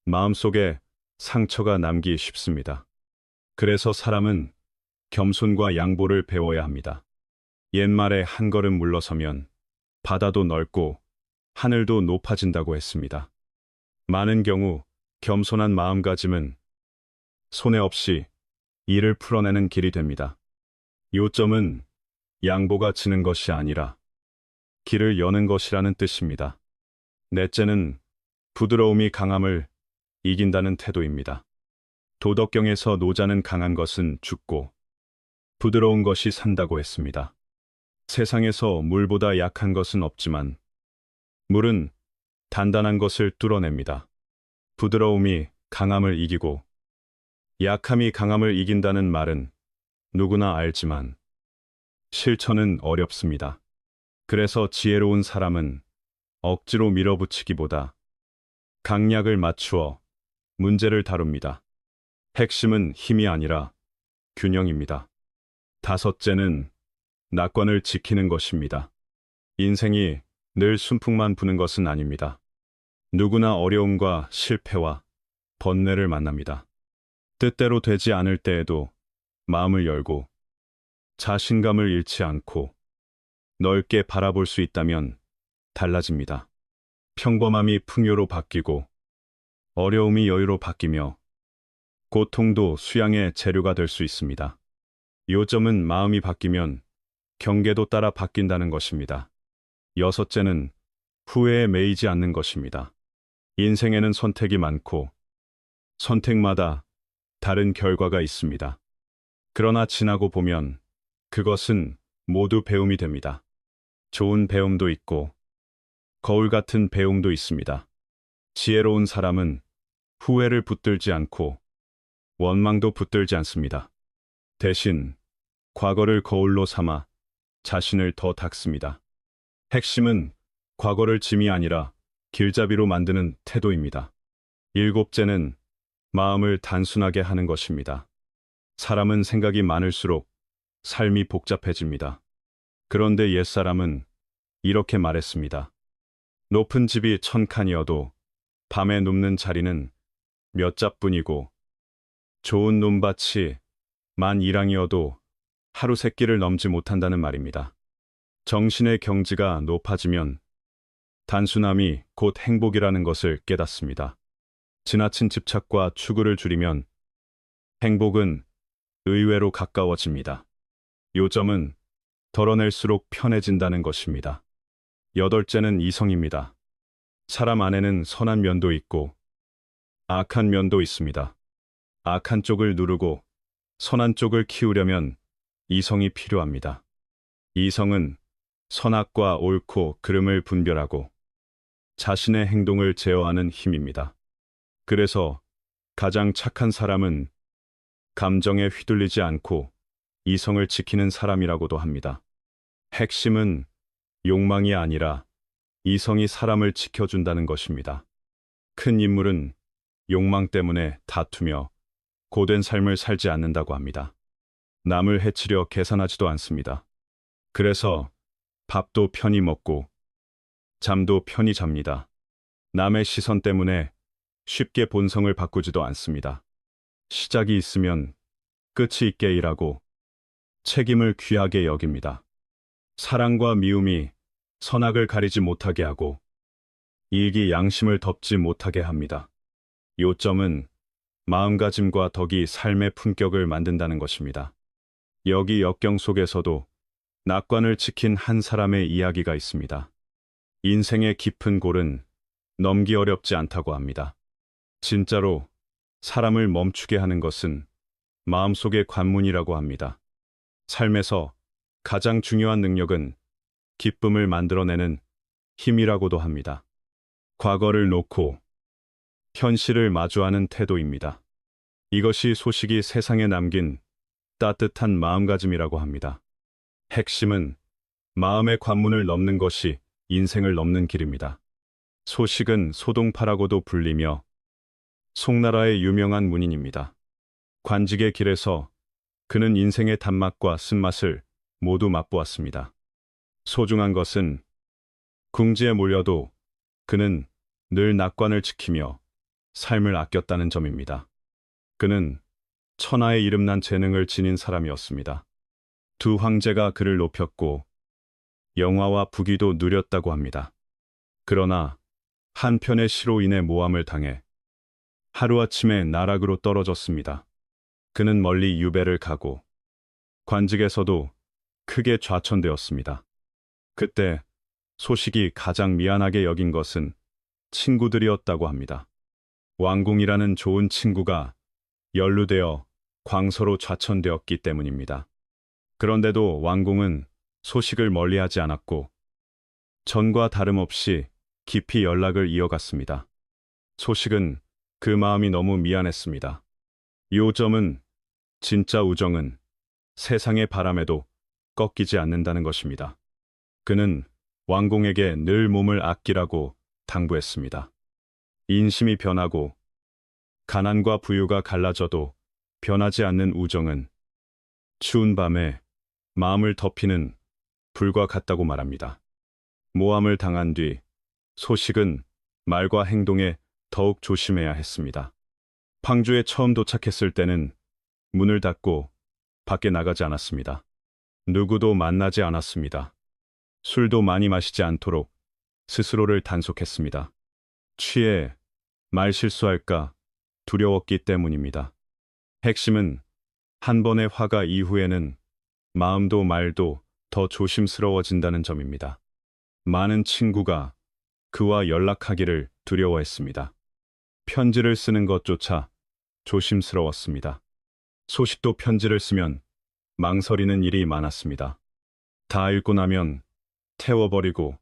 마음속에 상처가 남기 쉽습니다. 그래서 사람은 겸손과 양보를 배워야 합니다. 옛말에 한 걸음 물러서면 바다도 넓고 하늘도 높아진다고 했습니다. 많은 경우 겸손한 마음가짐은 손해 없이 일을 풀어내는 길이 됩니다. 요점은 양보가 지는 것이 아니라 길을 여는 것이라는 뜻입니다. 넷째는 부드러움이 강함을 이긴다는 태도입니다. 도덕경에서 노자는 강한 것은 죽고 부드러운 것이 산다고 했습니다. 세상에서 물보다 약한 것은 없지만 물은 단단한 것을 뚫어냅니다. 부드러움이 강함을 이기고 약함이 강함을 이긴다는 말은 누구나 알지만 실천은 어렵습니다. 그래서 지혜로운 사람은 억지로 밀어붙이기보다 강약을 맞추어 문제를 다룹니다. 핵심은 힘이 아니라 균형입니다. 다섯째는 낙관을 지키는 것입니다. 인생이 늘 순풍만 부는 것은 아닙니다. 누구나 어려움과 실패와 번뇌를 만납니다. 뜻대로 되지 않을 때에도 마음을 열고 자신감을 잃지 않고 넓게 바라볼 수 있다면 달라집니다. 평범함이 풍요로 바뀌고 어려움이 여유로 바뀌며 고통도 수양의 재료가 될 수 있습니다. 요점은 마음이 바뀌면 경계도 따라 바뀐다는 것입니다. 여섯째는 후회에 매이지 않는 것입니다. 인생에는 선택이 많고 선택마다 다른 결과가 있습니다. 그러나 지나고 보면 그것은 모두 배움이 됩니다. 좋은 배움도 있고 거울 같은 배움도 있습니다. 지혜로운 사람은 후회를 붙들지 않고 원망도 붙들지 않습니다. 대신 과거를 거울로 삼아 자신을 더 닦습니다. 핵심은 과거를 짐이 아니라 길잡이로 만드는 태도입니다. 일곱째는 마음을 단순하게 하는 것입니다. 사람은 생각이 많을수록 삶이 복잡해집니다. 그런데 옛사람은 이렇게 말했습니다. 높은 집이 1000칸이어도 밤에 눕는 자리는 몇 잡뿐이고 좋은 논밭이 1000일항이어도 하루 세끼를 넘지 못한다는 말입니다. 정신의 경지가 높아지면 단순함이 곧 행복이라는 것을 깨닫습니다. 지나친 집착과 추구를 줄이면 행복은 의외로 가까워집니다. 요점은 덜어낼수록 편해진다는 것입니다. 여덟째는 이성입니다. 사람 안에는 선한 면도 있고 악한 면도 있습니다. 악한 쪽을 누르고 선한 쪽을 키우려면 이성이 필요합니다. 이성은 선악과 옳고 그름을 분별하고 자신의 행동을 제어하는 힘입니다. 그래서 가장 착한 사람은 감정에 휘둘리지 않고 이성을 지키는 사람이라고도 합니다. 핵심은 욕망이 아니라 이성이 사람을 지켜준다는 것입니다. 큰 인물은 욕망 때문에 다투며 고된 삶을 살지 않는다고 합니다. 남을 해치려 계산하지도 않습니다. 그래서 밥도 편히 먹고 잠도 편히 잡니다. 남의 시선 때문에 쉽게 본성을 바꾸지도 않습니다. 시작이 있으면 끝이 있게 일하고 책임을 귀하게 여깁니다. 사랑과 미움이 선악을 가리지 못하게 하고 이익이 양심을 덮지 못하게 합니다. 요점은 마음가짐과 덕이 삶의 품격을 만든다는 것입니다. 여기 역경 속에서도 낙관을 지킨 한 사람의 이야기가 있습니다. 인생의 깊은 골은 넘기 어렵지 않다고 합니다. 진짜로 사람을 멈추게 하는 것은 마음속의 관문이라고 합니다. 삶에서 가장 중요한 능력은 기쁨을 만들어내는 힘이라고도 합니다. 과거를 놓고 현실을 마주하는 태도입니다. 이것이 소식이 세상에 남긴 따뜻한 마음가짐이라고 합니다. 핵심은 마음의 관문을 넘는 것이 인생을 넘는 길입니다. 소식은 소동파라고도 불리며 송나라의 유명한 문인입니다. 관직의 길에서 그는 인생의 단맛과 쓴맛을 모두 맛보았습니다. 소중한 것은 궁지에 몰려도 그는 늘 낙관을 지키며 삶을 아꼈다는 점입니다. 그는 천하의 이름난 재능을 지닌 사람이었습니다. 두 황제가 그를 높였고 영화와 부귀도 누렸다고 합니다. 그러나 한편의 시로 인해 모함을 당해 하루아침에 나락으로 떨어졌습니다. 그는 멀리 유배를 가고 관직에서도 크게 좌천되었습니다. 그때 소식이 가장 미안하게 여긴 것은 친구들이었다고 합니다. 왕궁이라는 좋은 친구가 연루되어 광서로 좌천되었기 때문입니다. 그런데도 왕궁은 소식을 멀리하지 않았고 전과 다름없이 깊이 연락을 이어갔습니다. 소식은 그 마음이 너무 미안했습니다. 요점은 진짜 우정은 세상의 바람에도 꺾이지 않는다는 것입니다. 그는 왕공에게 늘 몸을 아끼라고 당부했습니다. 인심이 변하고 가난과 부유가 갈라져도 변하지 않는 우정은 추운 밤에 마음을 덮이는 불과 같다고 말합니다. 모함을 당한 뒤 소식은 말과 행동에 더욱 조심해야 했습니다. 황주에 처음 도착했을 때는 문을 닫고 밖에 나가지 않았습니다. 누구도 만나지 않았습니다. 술도 많이 마시지 않도록 스스로를 단속했습니다. 취해 말 실수할까 두려웠기 때문입니다. 핵심은 한 번의 화가 이후에는 마음도 말도 더 조심스러워진다는 점입니다. 많은 친구가 그와 연락하기를 두려워했습니다. 편지를 쓰는 것조차 조심스러웠습니다. 소식도 편지를 쓰면 망설이는 일이 많았습니다. 다 읽고 나면 태워버리고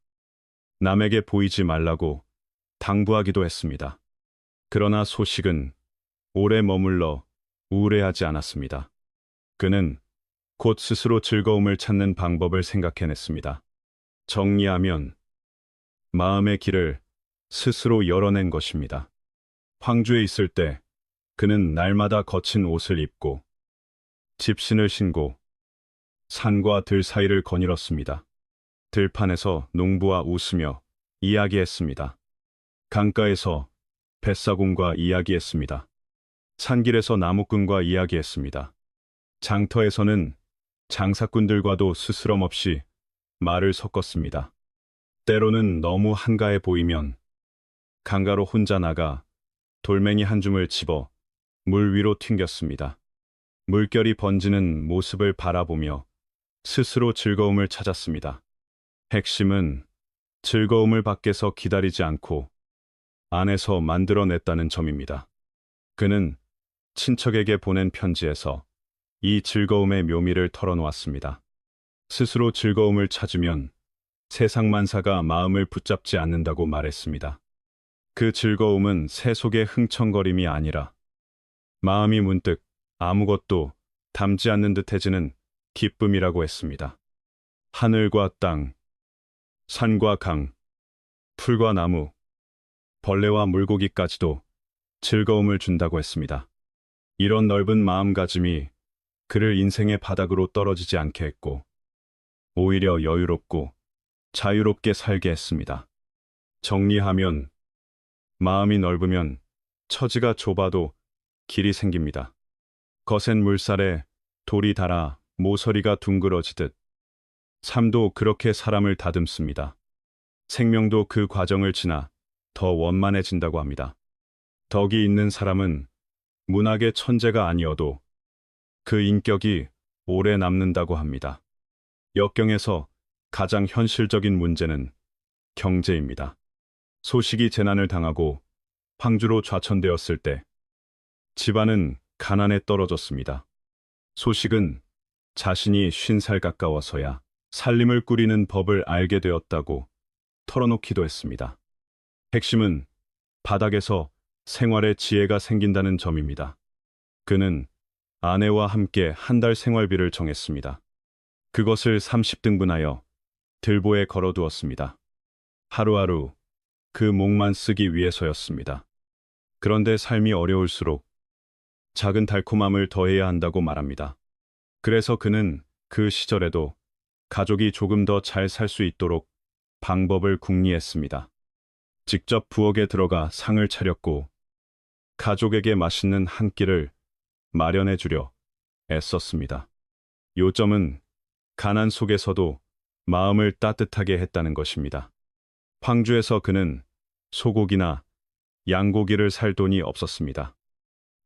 남에게 보이지 말라고 당부하기도 했습니다. 그러나 소식은 오래 머물러 우울해하지 않았습니다. 그는 곧 스스로 즐거움을 찾는 방법을 생각해냈습니다. 정리하면 마음의 길을 스스로 열어낸 것입니다. 황주에 있을 때 그는 날마다 거친 옷을 입고 집신을 신고 산과 들 사이를 거닐었습니다. 들판에서 농부와 웃으며 이야기했습니다. 강가에서 뱃사공과 이야기했습니다. 산길에서 나무꾼과 이야기했습니다. 장터에서는 장사꾼들과도 스스럼 없이 말을 섞었습니다. 때로는 너무 한가해 보이면 강가로 혼자 나가 돌멩이 한 줌을 집어 물 위로 튕겼습니다. 물결이 번지는 모습을 바라보며 스스로 즐거움을 찾았습니다. 핵심은 즐거움을 밖에서 기다리지 않고 안에서 만들어냈다는 점입니다. 그는 친척에게 보낸 편지에서 이 즐거움의 묘미를 털어놓았습니다. 스스로 즐거움을 찾으면 세상 만사가 마음을 붙잡지 않는다고 말했습니다. 그 즐거움은 새 속의 흥청거림이 아니라 마음이 문득 아무것도 담지 않는 듯해지는 기쁨이라고 했습니다. 하늘과 땅, 산과 강, 풀과 나무, 벌레와 물고기까지도 즐거움을 준다고 했습니다. 이런 넓은 마음가짐이 그를 인생의 바닥으로 떨어지지 않게 했고, 오히려 여유롭고 자유롭게 살게 했습니다. 정리하면, 마음이 넓으면 처지가 좁아도 길이 생깁니다. 거센 물살에 돌이 닳아 모서리가 둥그러지듯, 삶도 그렇게 사람을 다듬습니다. 생명도 그 과정을 지나 더 원만해진다고 합니다. 덕이 있는 사람은 문학의 천재가 아니어도 그 인격이 오래 남는다고 합니다. 역경에서 가장 현실적인 문제는 경제입니다. 소식이 재난을 당하고 황주로 좌천되었을 때 집안은 가난에 떨어졌습니다. 소식은 자신이 50살 가까워서야 살림을 꾸리는 법을 알게 되었다고 털어놓기도 했습니다. 핵심은 바닥에서 생활의 지혜가 생긴다는 점입니다. 그는 아내와 함께 한 달 생활비를 정했습니다. 그것을 30등분하여 들보에 걸어두었습니다. 하루하루 그 몫만 쓰기 위해서였습니다. 그런데 삶이 어려울수록 작은 달콤함을 더해야 한다고 말합니다. 그래서 그는 그 시절에도 가족이 조금 더 잘 살 수 있도록 방법을 궁리했습니다. 직접 부엌에 들어가 상을 차렸고 가족에게 맛있는 한 끼를 마련해 주려 애썼습니다. 요점은 가난 속에서도 마음을 따뜻하게 했다는 것입니다. 황주에서 그는 소고기나 양고기를 살 돈이 없었습니다.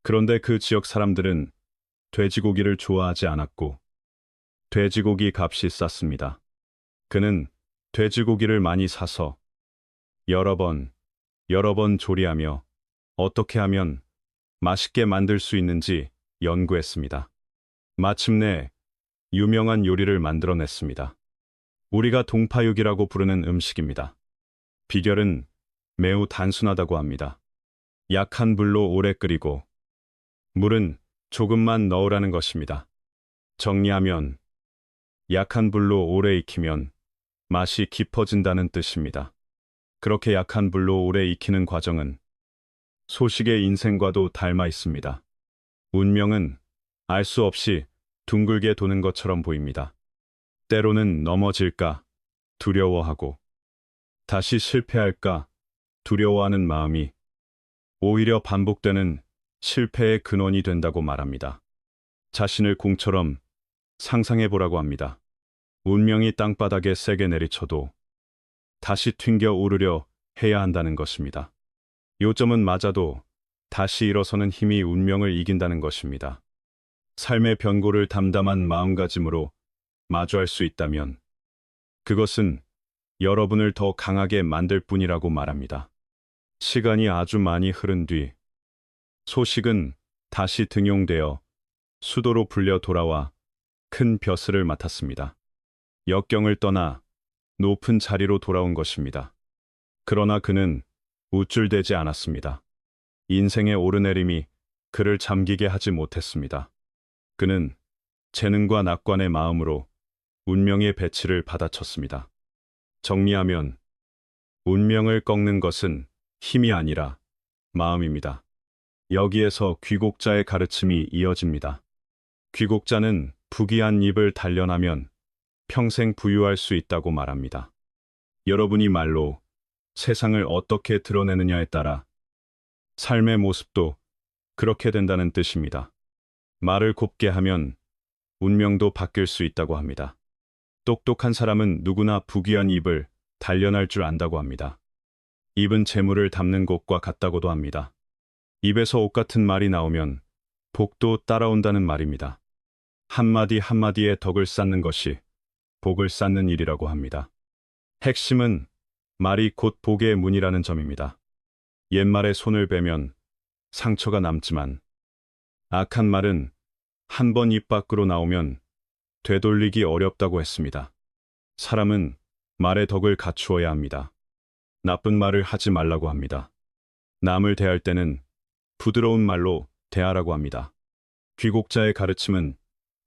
그런데 그 지역 사람들은 돼지고기를 좋아하지 않았고 돼지고기 값이 쌌습니다. 그는 돼지고기를 많이 사서 여러 번 조리하며 어떻게 하면 맛있게 만들 수 있는지 연구했습니다. 마침내 유명한 요리를 만들어냈습니다. 우리가 동파육이라고 부르는 음식입니다. 비결은 매우 단순하다고 합니다. 약한 불로 오래 끓이고 물은 조금만 넣으라는 것입니다. 정리하면 약한 불로 오래 익히면 맛이 깊어진다는 뜻입니다. 그렇게 약한 불로 오래 익히는 과정은 소식의 인생과도 닮아 있습니다. 운명은 알 수 없이 둥글게 도는 것처럼 보입니다. 때로는 넘어질까 두려워하고 다시 실패할까 두려워하는 마음이 오히려 반복되는 실패의 근원이 된다고 말합니다. 자신을 공처럼 상상해 보라고 합니다. 운명이 땅바닥에 세게 내리쳐도 다시 튕겨 오르려 해야 한다는 것입니다. 요점은 맞아도 다시 일어서는 힘이 운명을 이긴다는 것입니다. 삶의 변고를 담담한 마음가짐으로 마주할 수 있다면 그것은 여러분을 더 강하게 만들 뿐이라고 말합니다. 시간이 아주 많이 흐른 뒤 소식은 다시 등용되어 수도로 불려 돌아와 큰 벼슬을 맡았습니다. 역경을 떠나 높은 자리로 돌아온 것입니다. 그러나 그는 우쭐대지 않았습니다. 인생의 오르내림이 그를 잠기게 하지 못했습니다. 그는 재능과 낙관의 마음으로 운명의 배치를 받아쳤습니다. 정리하면 운명을 꺾는 것은 힘이 아니라 마음입니다. 여기에서 귀곡자의 가르침이 이어집니다. 귀곡자는 부귀한 입을 단련하면 평생 부유할 수 있다고 말합니다. 여러분이 말로 세상을 어떻게 드러내느냐에 따라 삶의 모습도 그렇게 된다는 뜻입니다. 말을 곱게 하면 운명도 바뀔 수 있다고 합니다. 똑똑한 사람은 누구나 부귀한 입을 단련할 줄 안다고 합니다. 입은 재물을 담는 곳과 같다고도 합니다. 입에서 옷 같은 말이 나오면 복도 따라온다는 말입니다. 한마디 한마디에 덕을 쌓는 것이 복을 쌓는 일이라고 합니다. 핵심은 말이 곧 복의 문이라는 점입니다. 옛말에 손을 베면 상처가 남지만 악한 말은 한 번 입 밖으로 나오면 되돌리기 어렵다고 했습니다. 사람은 말의 덕을 갖추어야 합니다. 나쁜 말을 하지 말라고 합니다. 남을 대할 때는 부드러운 말로 대하라고 합니다. 귀곡자의 가르침은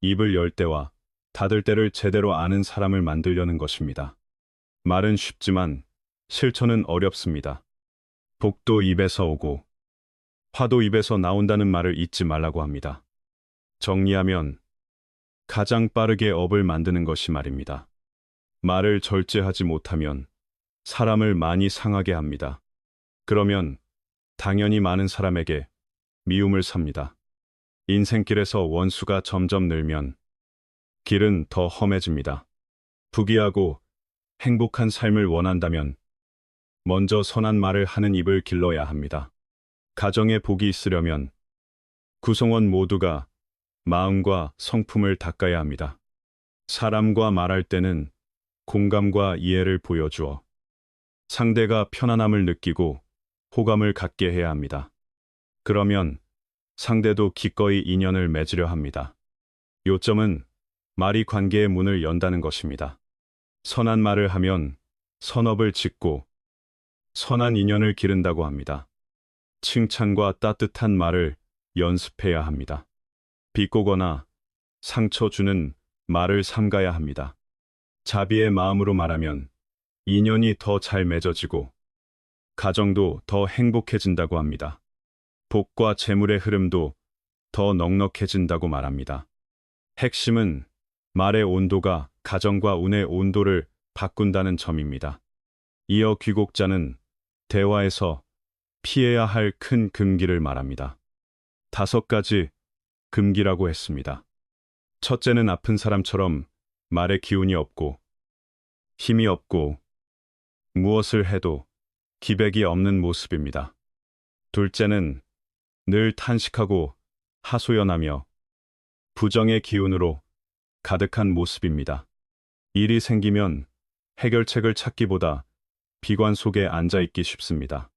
입을 열 때와 닫을 때를 제대로 아는 사람을 만들려는 것입니다. 말은 쉽지만 실천은 어렵습니다. 복도 입에서 오고 화도 입에서 나온다는 말을 잊지 말라고 합니다. 정리하면 가장 빠르게 업을 만드는 것이 말입니다. 말을 절제하지 못하면 사람을 많이 상하게 합니다. 그러면 당연히 많은 사람에게 미움을 삽니다. 인생길에서 원수가 점점 늘면 길은 더 험해집니다. 부귀하고 행복한 삶을 원한다면 먼저 선한 말을 하는 입을 길러야 합니다. 가정에 복이 있으려면 구성원 모두가 마음과 성품을 닦아야 합니다. 사람과 말할 때는 공감과 이해를 보여주어 상대가 편안함을 느끼고 호감을 갖게 해야 합니다. 그러면 상대도 기꺼이 인연을 맺으려 합니다. 요점은 말이 관계의 문을 연다는 것입니다. 선한 말을 하면 선업을 짓고 선한 인연을 기른다고 합니다. 칭찬과 따뜻한 말을 연습해야 합니다. 비꼬거나 상처 주는 말을 삼가야 합니다. 자비의 마음으로 말하면 인연이 더 잘 맺어지고 가정도 더 행복해진다고 합니다. 복과 재물의 흐름도 더 넉넉해진다고 말합니다. 핵심은 말의 온도가 가정과 운의 온도를 바꾼다는 점입니다. 이어 귀곡자는 대화에서 피해야 할 큰 금기를 말합니다. 5가지 금기라고 했습니다. 첫째는 아픈 사람처럼 말에 기운이 없고 힘이 없고 무엇을 해도 기백이 없는 모습입니다. 둘째는 늘 탄식하고 하소연하며 부정의 기운으로 가득한 모습입니다. 일이 생기면 해결책을 찾기보다 비관 속에 앉아있기 쉽습니다.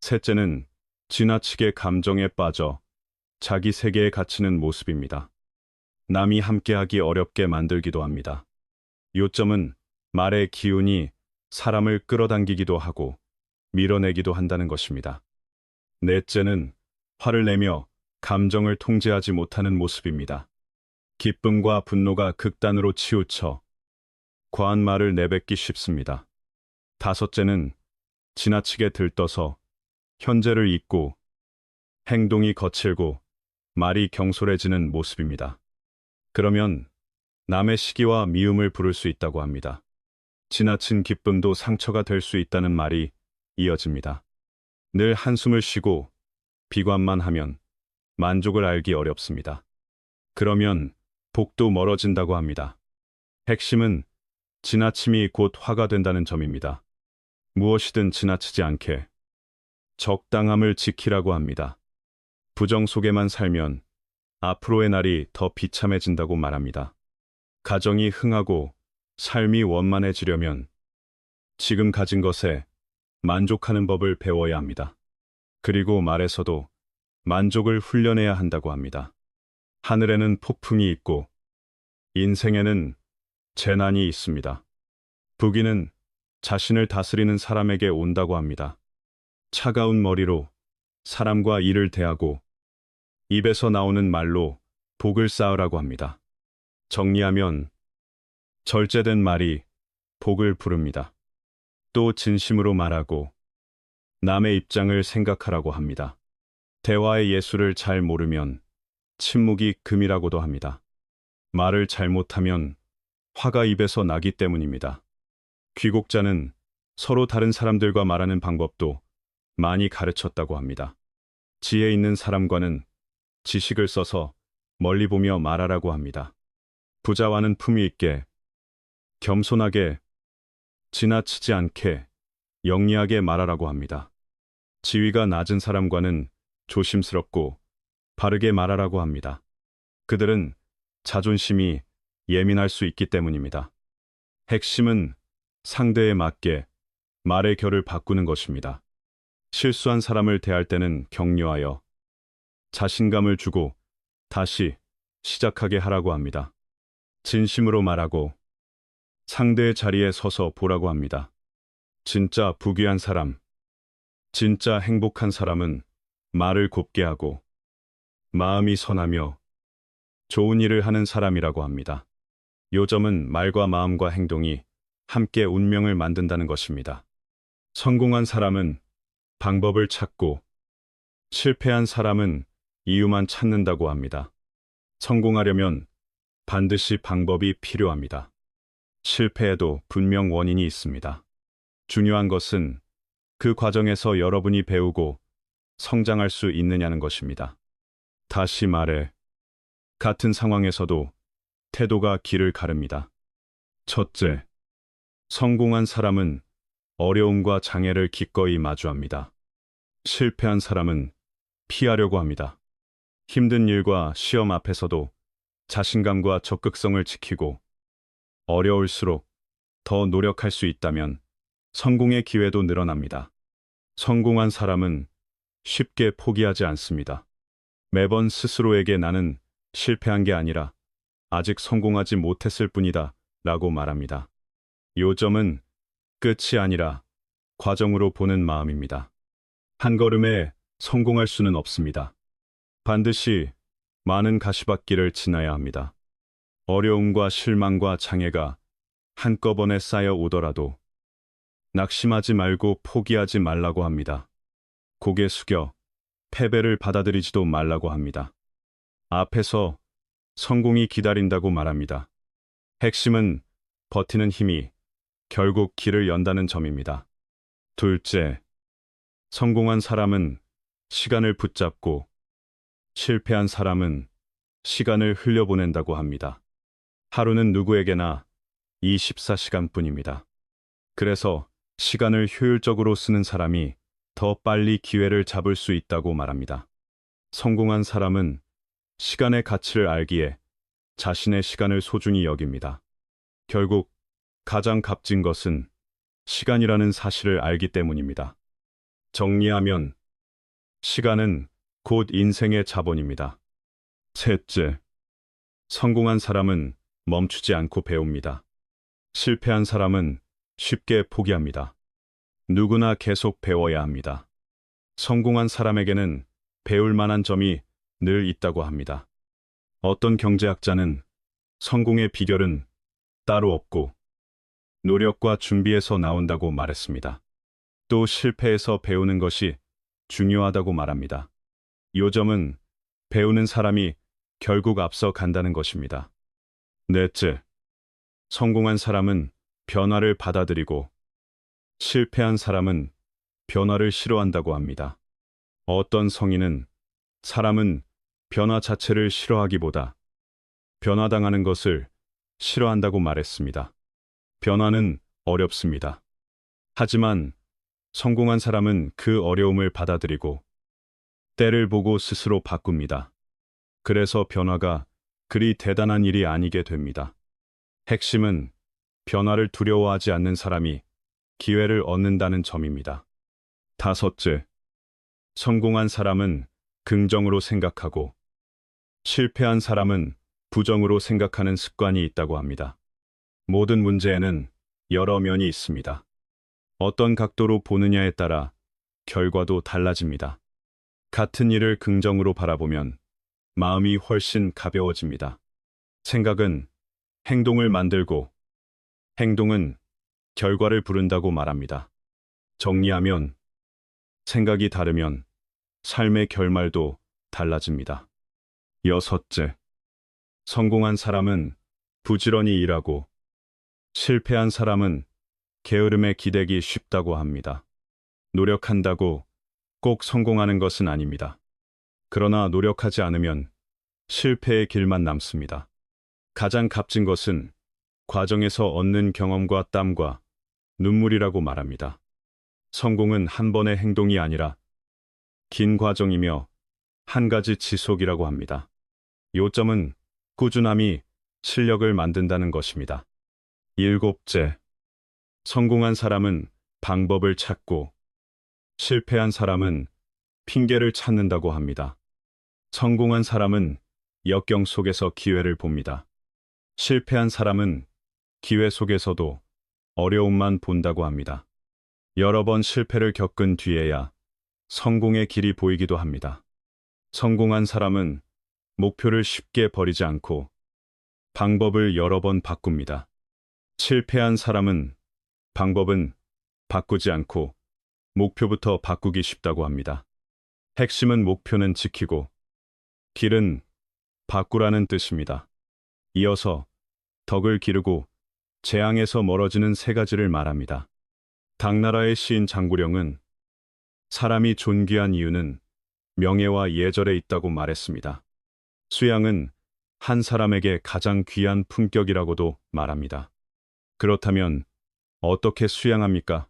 셋째는 지나치게 감정에 빠져 자기 세계에 갇히는 모습입니다. 남이 함께하기 어렵게 만들기도 합니다. 요점은 말의 기운이 사람을 끌어당기기도 하고 밀어내기도 한다는 것입니다. 넷째는 화를 내며 감정을 통제하지 못하는 모습입니다. 기쁨과 분노가 극단으로 치우쳐 과한 말을 내뱉기 쉽습니다. 다섯째는 지나치게 들떠서 현재를 잊고 행동이 거칠고 말이 경솔해지는 모습입니다. 그러면 남의 시기와 미움을 부를 수 있다고 합니다. 지나친 기쁨도 상처가 될 수 있다는 말이 이어집니다. 늘 한숨을 쉬고 비관만 하면 만족을 알기 어렵습니다. 그러면 복도 멀어진다고 합니다. 핵심은 지나침이 곧 화가 된다는 점입니다. 무엇이든 지나치지 않게 적당함을 지키라고 합니다. 부정 속에만 살면 앞으로의 날이 더 비참해진다고 말합니다. 가정이 흥하고 삶이 원만해지려면 지금 가진 것에 만족하는 법을 배워야 합니다. 그리고 말에서도 만족을 훈련해야 한다고 합니다. 하늘에는 폭풍이 있고 인생에는 재난이 있습니다. 부귀는 자신을 다스리는 사람에게 온다고 합니다. 차가운 머리로 사람과 일을 대하고 입에서 나오는 말로 복을 쌓으라고 합니다. 정리하면 절제된 말이 복을 부릅니다. 또 진심으로 말하고 남의 입장을 생각하라고 합니다. 대화의 예술을 잘 모르면 침묵이 금이라고도 합니다. 말을 잘못하면 화가 입에서 나기 때문입니다. 귀국자는 서로 다른 사람들과 말하는 방법도 많이 가르쳤다고 합니다. 지혜 있는 사람과는 지식을 써서 멀리 보며 말하라고 합니다. 부자와는 품위 있게, 겸손하게, 지나치지 않게, 영리하게 말하라고 합니다. 지위가 낮은 사람과는 조심스럽고 바르게 말하라고 합니다. 그들은 자존심이 예민할 수 있기 때문입니다. 핵심은 상대에 맞게 말의 결을 바꾸는 것입니다. 실수한 사람을 대할 때는 격려하여 자신감을 주고 다시 시작하게 하라고 합니다. 진심으로 말하고 상대의 자리에 서서 보라고 합니다. 진짜 부귀한 사람, 진짜 행복한 사람은 말을 곱게 하고 마음이 선하며 좋은 일을 하는 사람이라고 합니다. 요점은 말과 마음과 행동이 함께 운명을 만든다는 것입니다. 성공한 사람은 방법을 찾고 실패한 사람은 이유만 찾는다고 합니다. 성공하려면 반드시 방법이 필요합니다. 실패에도 분명 원인이 있습니다. 중요한 것은 그 과정에서 여러분이 배우고 성장할 수 있느냐는 것입니다. 다시 말해, 같은 상황에서도 태도가 길을 가릅니다. 첫째, 성공한 사람은 어려움과 장애를 기꺼이 마주합니다. 실패한 사람은 피하려고 합니다. 힘든 일과 시험 앞에서도 자신감과 적극성을 지키고 어려울수록 더 노력할 수 있다면 성공의 기회도 늘어납니다. 성공한 사람은 쉽게 포기하지 않습니다. 매번 스스로에게 나는 실패한 게 아니라 아직 성공하지 못했을 뿐이다 라고 말합니다. 요점은 끝이 아니라 과정으로 보는 마음입니다. 한 걸음에 성공할 수는 없습니다. 반드시 많은 가시밭길을 지나야 합니다. 어려움과 실망과 장애가 한꺼번에 쌓여 오더라도 낙심하지 말고 포기하지 말라고 합니다. 고개 숙여 패배를 받아들이지도 말라고 합니다. 앞에서 성공이 기다린다고 말합니다. 핵심은 버티는 힘이 결국 길을 연다는 점입니다. 둘째, 성공한 사람은 시간을 붙잡고 실패한 사람은 시간을 흘려보낸다고 합니다. 하루는 누구에게나 24시간뿐입니다. 그래서 시간을 효율적으로 쓰는 사람이 더 빨리 기회를 잡을 수 있다고 말합니다. 성공한 사람은 시간의 가치를 알기에 자신의 시간을 소중히 여깁니다. 결국 가장 값진 것은 시간이라는 사실을 알기 때문입니다. 정리하면 시간은 곧 인생의 자본입니다. 셋째, 성공한 사람은 멈추지 않고 배웁니다. 실패한 사람은 쉽게 포기합니다. 누구나 계속 배워야 합니다. 성공한 사람에게는 배울 만한 점이 늘 있다고 합니다. 어떤 경제학자는 성공의 비결은 따로 없고 노력과 준비에서 나온다고 말했습니다. 또 실패에서 배우는 것이 중요하다고 말합니다. 요점은 배우는 사람이 결국 앞서 간다는 것입니다. 넷째, 성공한 사람은 변화를 받아들이고 실패한 사람은 변화를 싫어한다고 합니다. 어떤 성인은 사람은 변화 자체를 싫어하기보다 변화당하는 것을 싫어한다고 말했습니다. 변화는 어렵습니다. 하지만 성공한 사람은 그 어려움을 받아들이고 때를 보고 스스로 바꿉니다. 그래서 변화가 그리 대단한 일이 아니게 됩니다. 핵심은 변화를 두려워하지 않는 사람이 기회를 얻는다는 점입니다. 다섯째, 성공한 사람은 긍정으로 생각하고 실패한 사람은 부정으로 생각하는 습관이 있다고 합니다. 모든 문제에는 여러 면이 있습니다. 어떤 각도로 보느냐에 따라 결과도 달라집니다. 같은 일을 긍정으로 바라보면 마음이 훨씬 가벼워집니다. 생각은 행동을 만들고 행동은 결과를 부른다고 말합니다. 정리하면 생각이 다르면 삶의 결말도 달라집니다. 여섯째, 성공한 사람은 부지런히 일하고 실패한 사람은 게으름에 기대기 쉽다고 합니다. 노력한다고 꼭 성공하는 것은 아닙니다. 그러나 노력하지 않으면 실패의 길만 남습니다. 가장 값진 것은 과정에서 얻는 경험과 땀과 눈물이라고 말합니다. 성공은 한 번의 행동이 아니라 긴 과정이며 한 가지 지속이라고 합니다. 요점은 꾸준함이 실력을 만든다는 것입니다. 일곱째, 성공한 사람은 방법을 찾고 실패한 사람은 핑계를 찾는다고 합니다. 성공한 사람은 역경 속에서 기회를 봅니다. 실패한 사람은 기회 속에서도 어려움만 본다고 합니다. 여러 번 실패를 겪은 뒤에야 성공의 길이 보이기도 합니다. 성공한 사람은 목표를 쉽게 버리지 않고 방법을 여러 번 바꿉니다. 실패한 사람은 방법은 바꾸지 않고 목표부터 바꾸기 쉽다고 합니다. 핵심은 목표는 지키고 길은 바꾸라는 뜻입니다. 이어서 덕을 기르고 재앙에서 멀어지는 세 가지를 말합니다. 당나라의 시인 장구령은 사람이 존귀한 이유는 명예와 예절에 있다고 말했습니다. 수양은 한 사람에게 가장 귀한 품격이라고도 말합니다. 그렇다면 어떻게 수양합니까?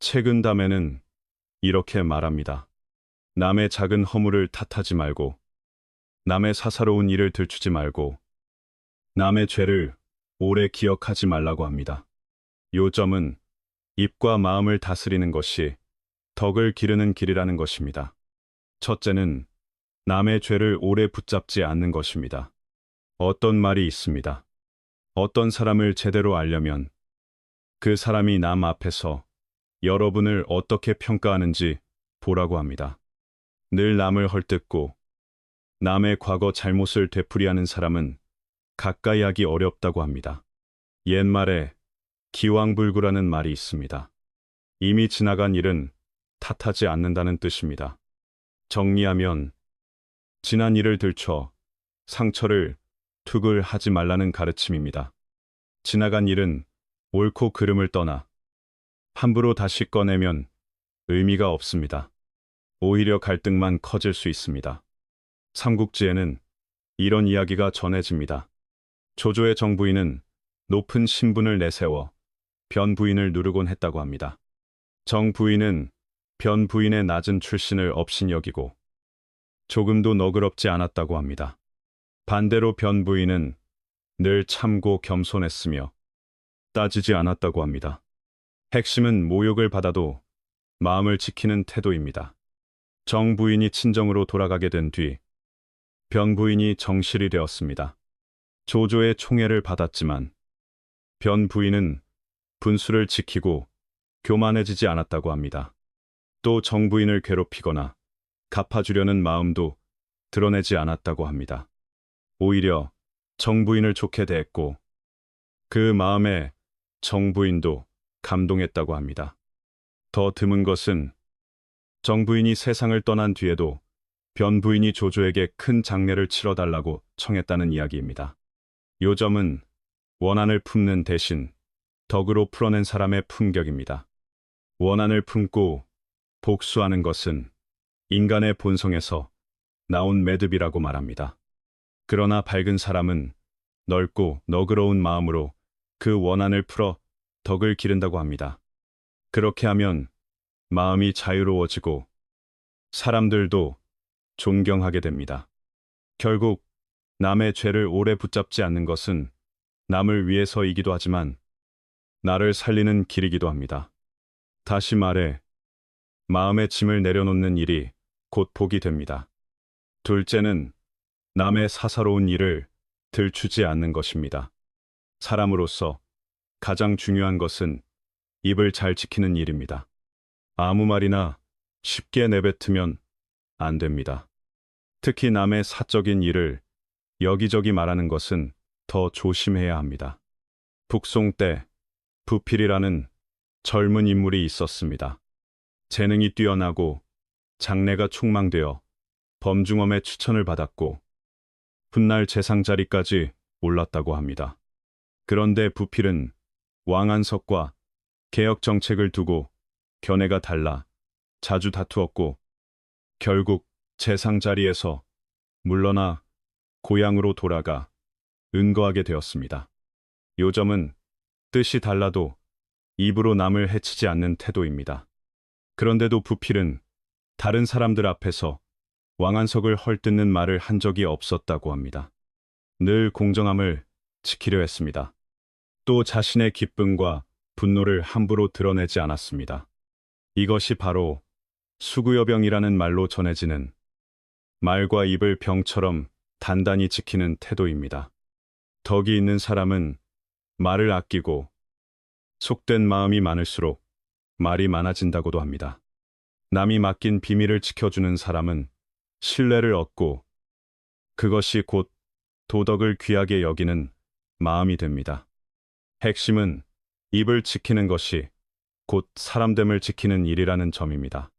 책은담에는 이렇게 말합니다. 남의 작은 허물을 탓하지 말고 남의 사사로운 일을 들추지 말고 남의 죄를 오래 기억하지 말라고 합니다. 요점은 입과 마음을 다스리는 것이 덕을 기르는 길이라는 것입니다. 첫째는 남의 죄를 오래 붙잡지 않는 것입니다. 어떤 말이 있습니다. 어떤 사람을 제대로 알려면 그 사람이 남 앞에서 여러분을 어떻게 평가하는지 보라고 합니다. 늘 남을 헐뜯고 남의 과거 잘못을 되풀이하는 사람은 가까이 하기 어렵다고 합니다. 옛말에 기왕불구라는 말이 있습니다. 이미 지나간 일은 탓하지 않는다는 뜻입니다. 정리하면 지난 일을 들춰 상처를 투글 하지 말라는 가르침입니다. 지나간 일은 옳고 그름을 떠나 함부로 다시 꺼내면 의미가 없습니다. 오히려 갈등만 커질 수 있습니다. 삼국지에는 이런 이야기가 전해집니다. 조조의 정부인은 높은 신분을 내세워 변 부인을 누르곤 했다고 합니다. 정 부인은 변 부인의 낮은 출신을 업신여기고 조금도 너그럽지 않았다고 합니다. 반대로 변 부인은 늘 참고 겸손했으며 따지지 않았다고 합니다. 핵심은 모욕을 받아도 마음을 지키는 태도입니다. 정 부인이 친정으로 돌아가게 된 뒤 변 부인이 정실이 되었습니다. 조조의 총애를 받았지만 변 부인은 분수를 지키고 교만해지지 않았다고 합니다. 또 정 부인을 괴롭히거나 갚아주려는 마음도 드러내지 않았다고 합니다. 오히려 정 부인을 좋게 대했고 그 마음에 정 부인도 감동했다고 합니다. 더 드문 것은 정 부인이 세상을 떠난 뒤에도 변 부인이 조조에게 큰 장례를 치러달라고 청했다는 이야기입니다. 요점은 원한을 품는 대신 덕으로 풀어낸 사람의 품격입니다. 원한을 품고 복수하는 것은 인간의 본성에서 나온 매듭이라고 말합니다. 그러나 밝은 사람은 넓고 너그러운 마음으로 그 원한을 풀어 덕을 기른다고 합니다. 그렇게 하면 마음이 자유로워지고 사람들도 존경하게 됩니다. 결국 남의 죄를 오래 붙잡지 않는 것은 남을 위해서이기도 하지만 나를 살리는 길이기도 합니다. 다시 말해 마음의 짐을 내려놓는 일이 곧 복이 됩니다. 둘째는 남의 사사로운 일을 들추지 않는 것입니다. 사람으로서 가장 중요한 것은 입을 잘 지키는 일입니다. 아무 말이나 쉽게 내뱉으면 안 됩니다. 특히 남의 사적인 일을 여기저기 말하는 것은 더 조심해야 합니다. 북송 때 부필이라는 젊은 인물이 있었습니다. 재능이 뛰어나고 장래가 촉망되어 범중엄의 추천을 받았고 훗날 재상 자리까지 올랐다고 합니다. 그런데 부필은 왕안석과 개혁 정책을 두고 견해가 달라 자주 다투었고 결국 재상 자리에서 물러나 고향으로 돌아가 은거하게 되었습니다. 요점은 뜻이 달라도 입으로 남을 해치지 않는 태도입니다. 그런데도 부필은 다른 사람들 앞에서 왕안석을 헐뜯는 말을 한 적이 없었다고 합니다. 늘 공정함을 지키려 했습니다. 또 자신의 기쁨과 분노를 함부로 드러내지 않았습니다. 이것이 바로 수구여병이라는 말로 전해지는 말과 입을 병처럼 단단히 지키는 태도입니다. 덕이 있는 사람은 말을 아끼고 속된 마음이 많을수록 말이 많아진다고도 합니다. 남이 맡긴 비밀을 지켜주는 사람은 신뢰를 얻고 그것이 곧 도덕을 귀하게 여기는 마음이 됩니다. 핵심은 입을 지키는 것이 곧 사람됨을 지키는 일이라는 점입니다.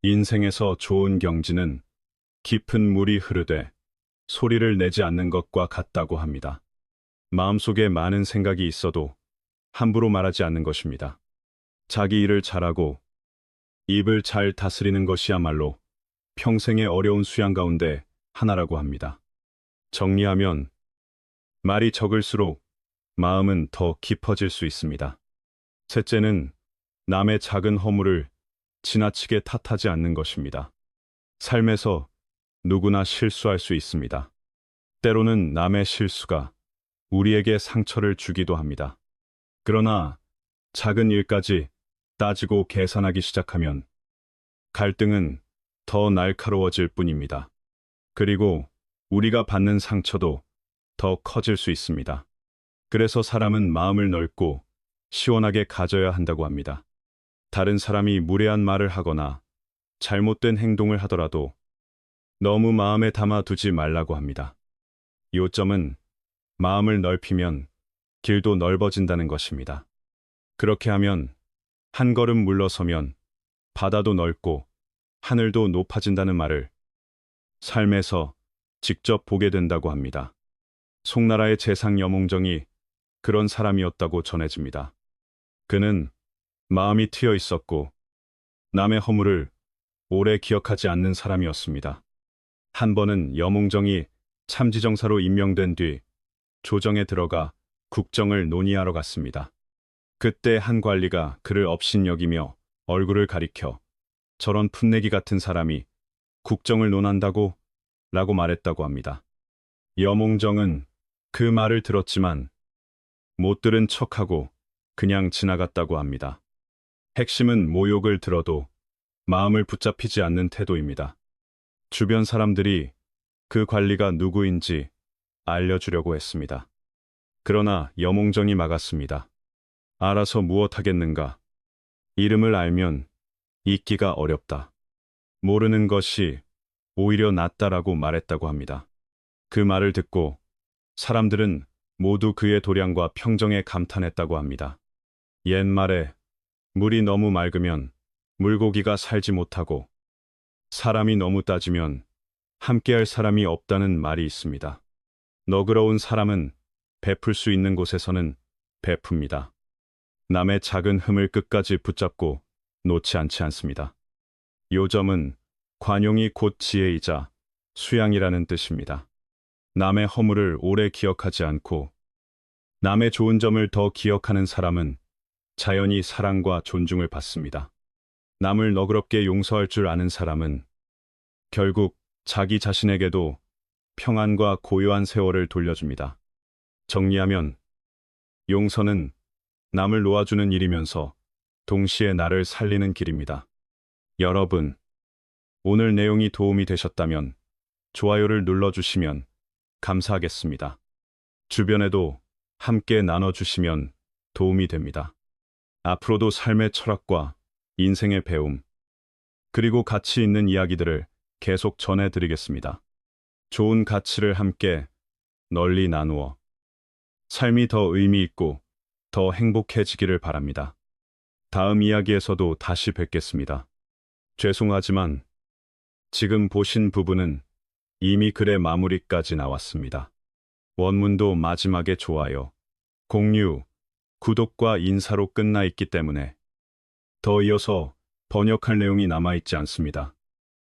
인생에서 좋은 경지는 깊은 물이 흐르되 소리를 내지 않는 것과 같다고 합니다. 마음속에 많은 생각이 있어도 함부로 말하지 않는 것입니다. 자기 일을 잘하고 입을 잘 다스리는 것이야말로 평생의 어려운 수양 가운데 하나라고 합니다. 정리하면 말이 적을수록 마음은 더 깊어질 수 있습니다. 셋째는 남의 작은 허물을 지나치게 탓하지 않는 것입니다. 삶에서 누구나 실수할 수 있습니다. 때로는 남의 실수가 우리에게 상처를 주기도 합니다. 그러나 작은 일까지 따지고 계산하기 시작하면 갈등은 더 날카로워질 뿐입니다. 그리고 우리가 받는 상처도 더 커질 수 있습니다. 그래서 사람은 마음을 넓고 시원하게 가져야 한다고 합니다. 다른 사람이 무례한 말을 하거나 잘못된 행동을 하더라도 너무 마음에 담아두지 말라고 합니다. 요점은 마음을 넓히면 길도 넓어진다는 것입니다. 그렇게 하면 한 걸음 물러서면 바다도 넓고 하늘도 높아진다는 말을 삶에서 직접 보게 된다고 합니다. 송나라의 재상 여몽정이 그런 사람이었다고 전해집니다. 그는 마음이 트여 있었고 남의 허물을 오래 기억하지 않는 사람이었습니다. 한 번은 여몽정이 참지정사로 임명된 뒤 조정에 들어가 국정을 논의하러 갔습니다. 그때 한 관리가 그를 업신여기며 얼굴을 가리켜 저런 풋내기 같은 사람이 국정을 논한다고? 라고 말했다고 합니다. 여몽정은 그 말을 들었지만 못 들은 척하고 그냥 지나갔다고 합니다. 핵심은 모욕을 들어도 마음을 붙잡히지 않는 태도입니다. 주변 사람들이 그 관리가 누구인지 알려주려고 했습니다. 그러나 여몽정이 막았습니다. 알아서 무엇하겠는가? 이름을 알면 잊기가 어렵다. 모르는 것이 오히려 낫다라고 말했다고 합니다. 그 말을 듣고 사람들은 모두 그의 도량과 평정에 감탄했다고 합니다. 옛말에 물이 너무 맑으면 물고기가 살지 못하고 사람이 너무 따지면 함께할 사람이 없다는 말이 있습니다. 너그러운 사람은 베풀 수 있는 곳에서는 베풉니다. 남의 작은 흠을 끝까지 붙잡고 놓지 않지 않습니다. 요점은 관용이 곧 지혜이자 수양이라는 뜻입니다. 남의 허물을 오래 기억하지 않고 남의 좋은 점을 더 기억하는 사람은 자연히 사랑과 존중을 받습니다. 남을 너그럽게 용서할 줄 아는 사람은 결국 자기 자신에게도 평안과 고요한 세월을 돌려줍니다. 정리하면 용서는 남을 놓아주는 일이면서 동시에 나를 살리는 길입니다. 여러분, 오늘 내용이 도움이 되셨다면 좋아요를 눌러주시면 감사하겠습니다. 주변에도 함께 나눠주시면 도움이 됩니다. 앞으로도 삶의 철학과 인생의 배움, 그리고 가치 있는 이야기들을 계속 전해드리겠습니다. 좋은 가치를 함께 널리 나누어 삶이 더 의미 있고 더 행복해지기를 바랍니다. 다음 이야기에서도 다시 뵙겠습니다. 죄송하지만 지금 보신 부분은 이미 글의 마무리까지 나왔습니다. 원문도 마지막에 좋아요, 공유, 구독과 인사로 끝나 있기 때문에 더 이어서 번역할 내용이 남아있지 않습니다.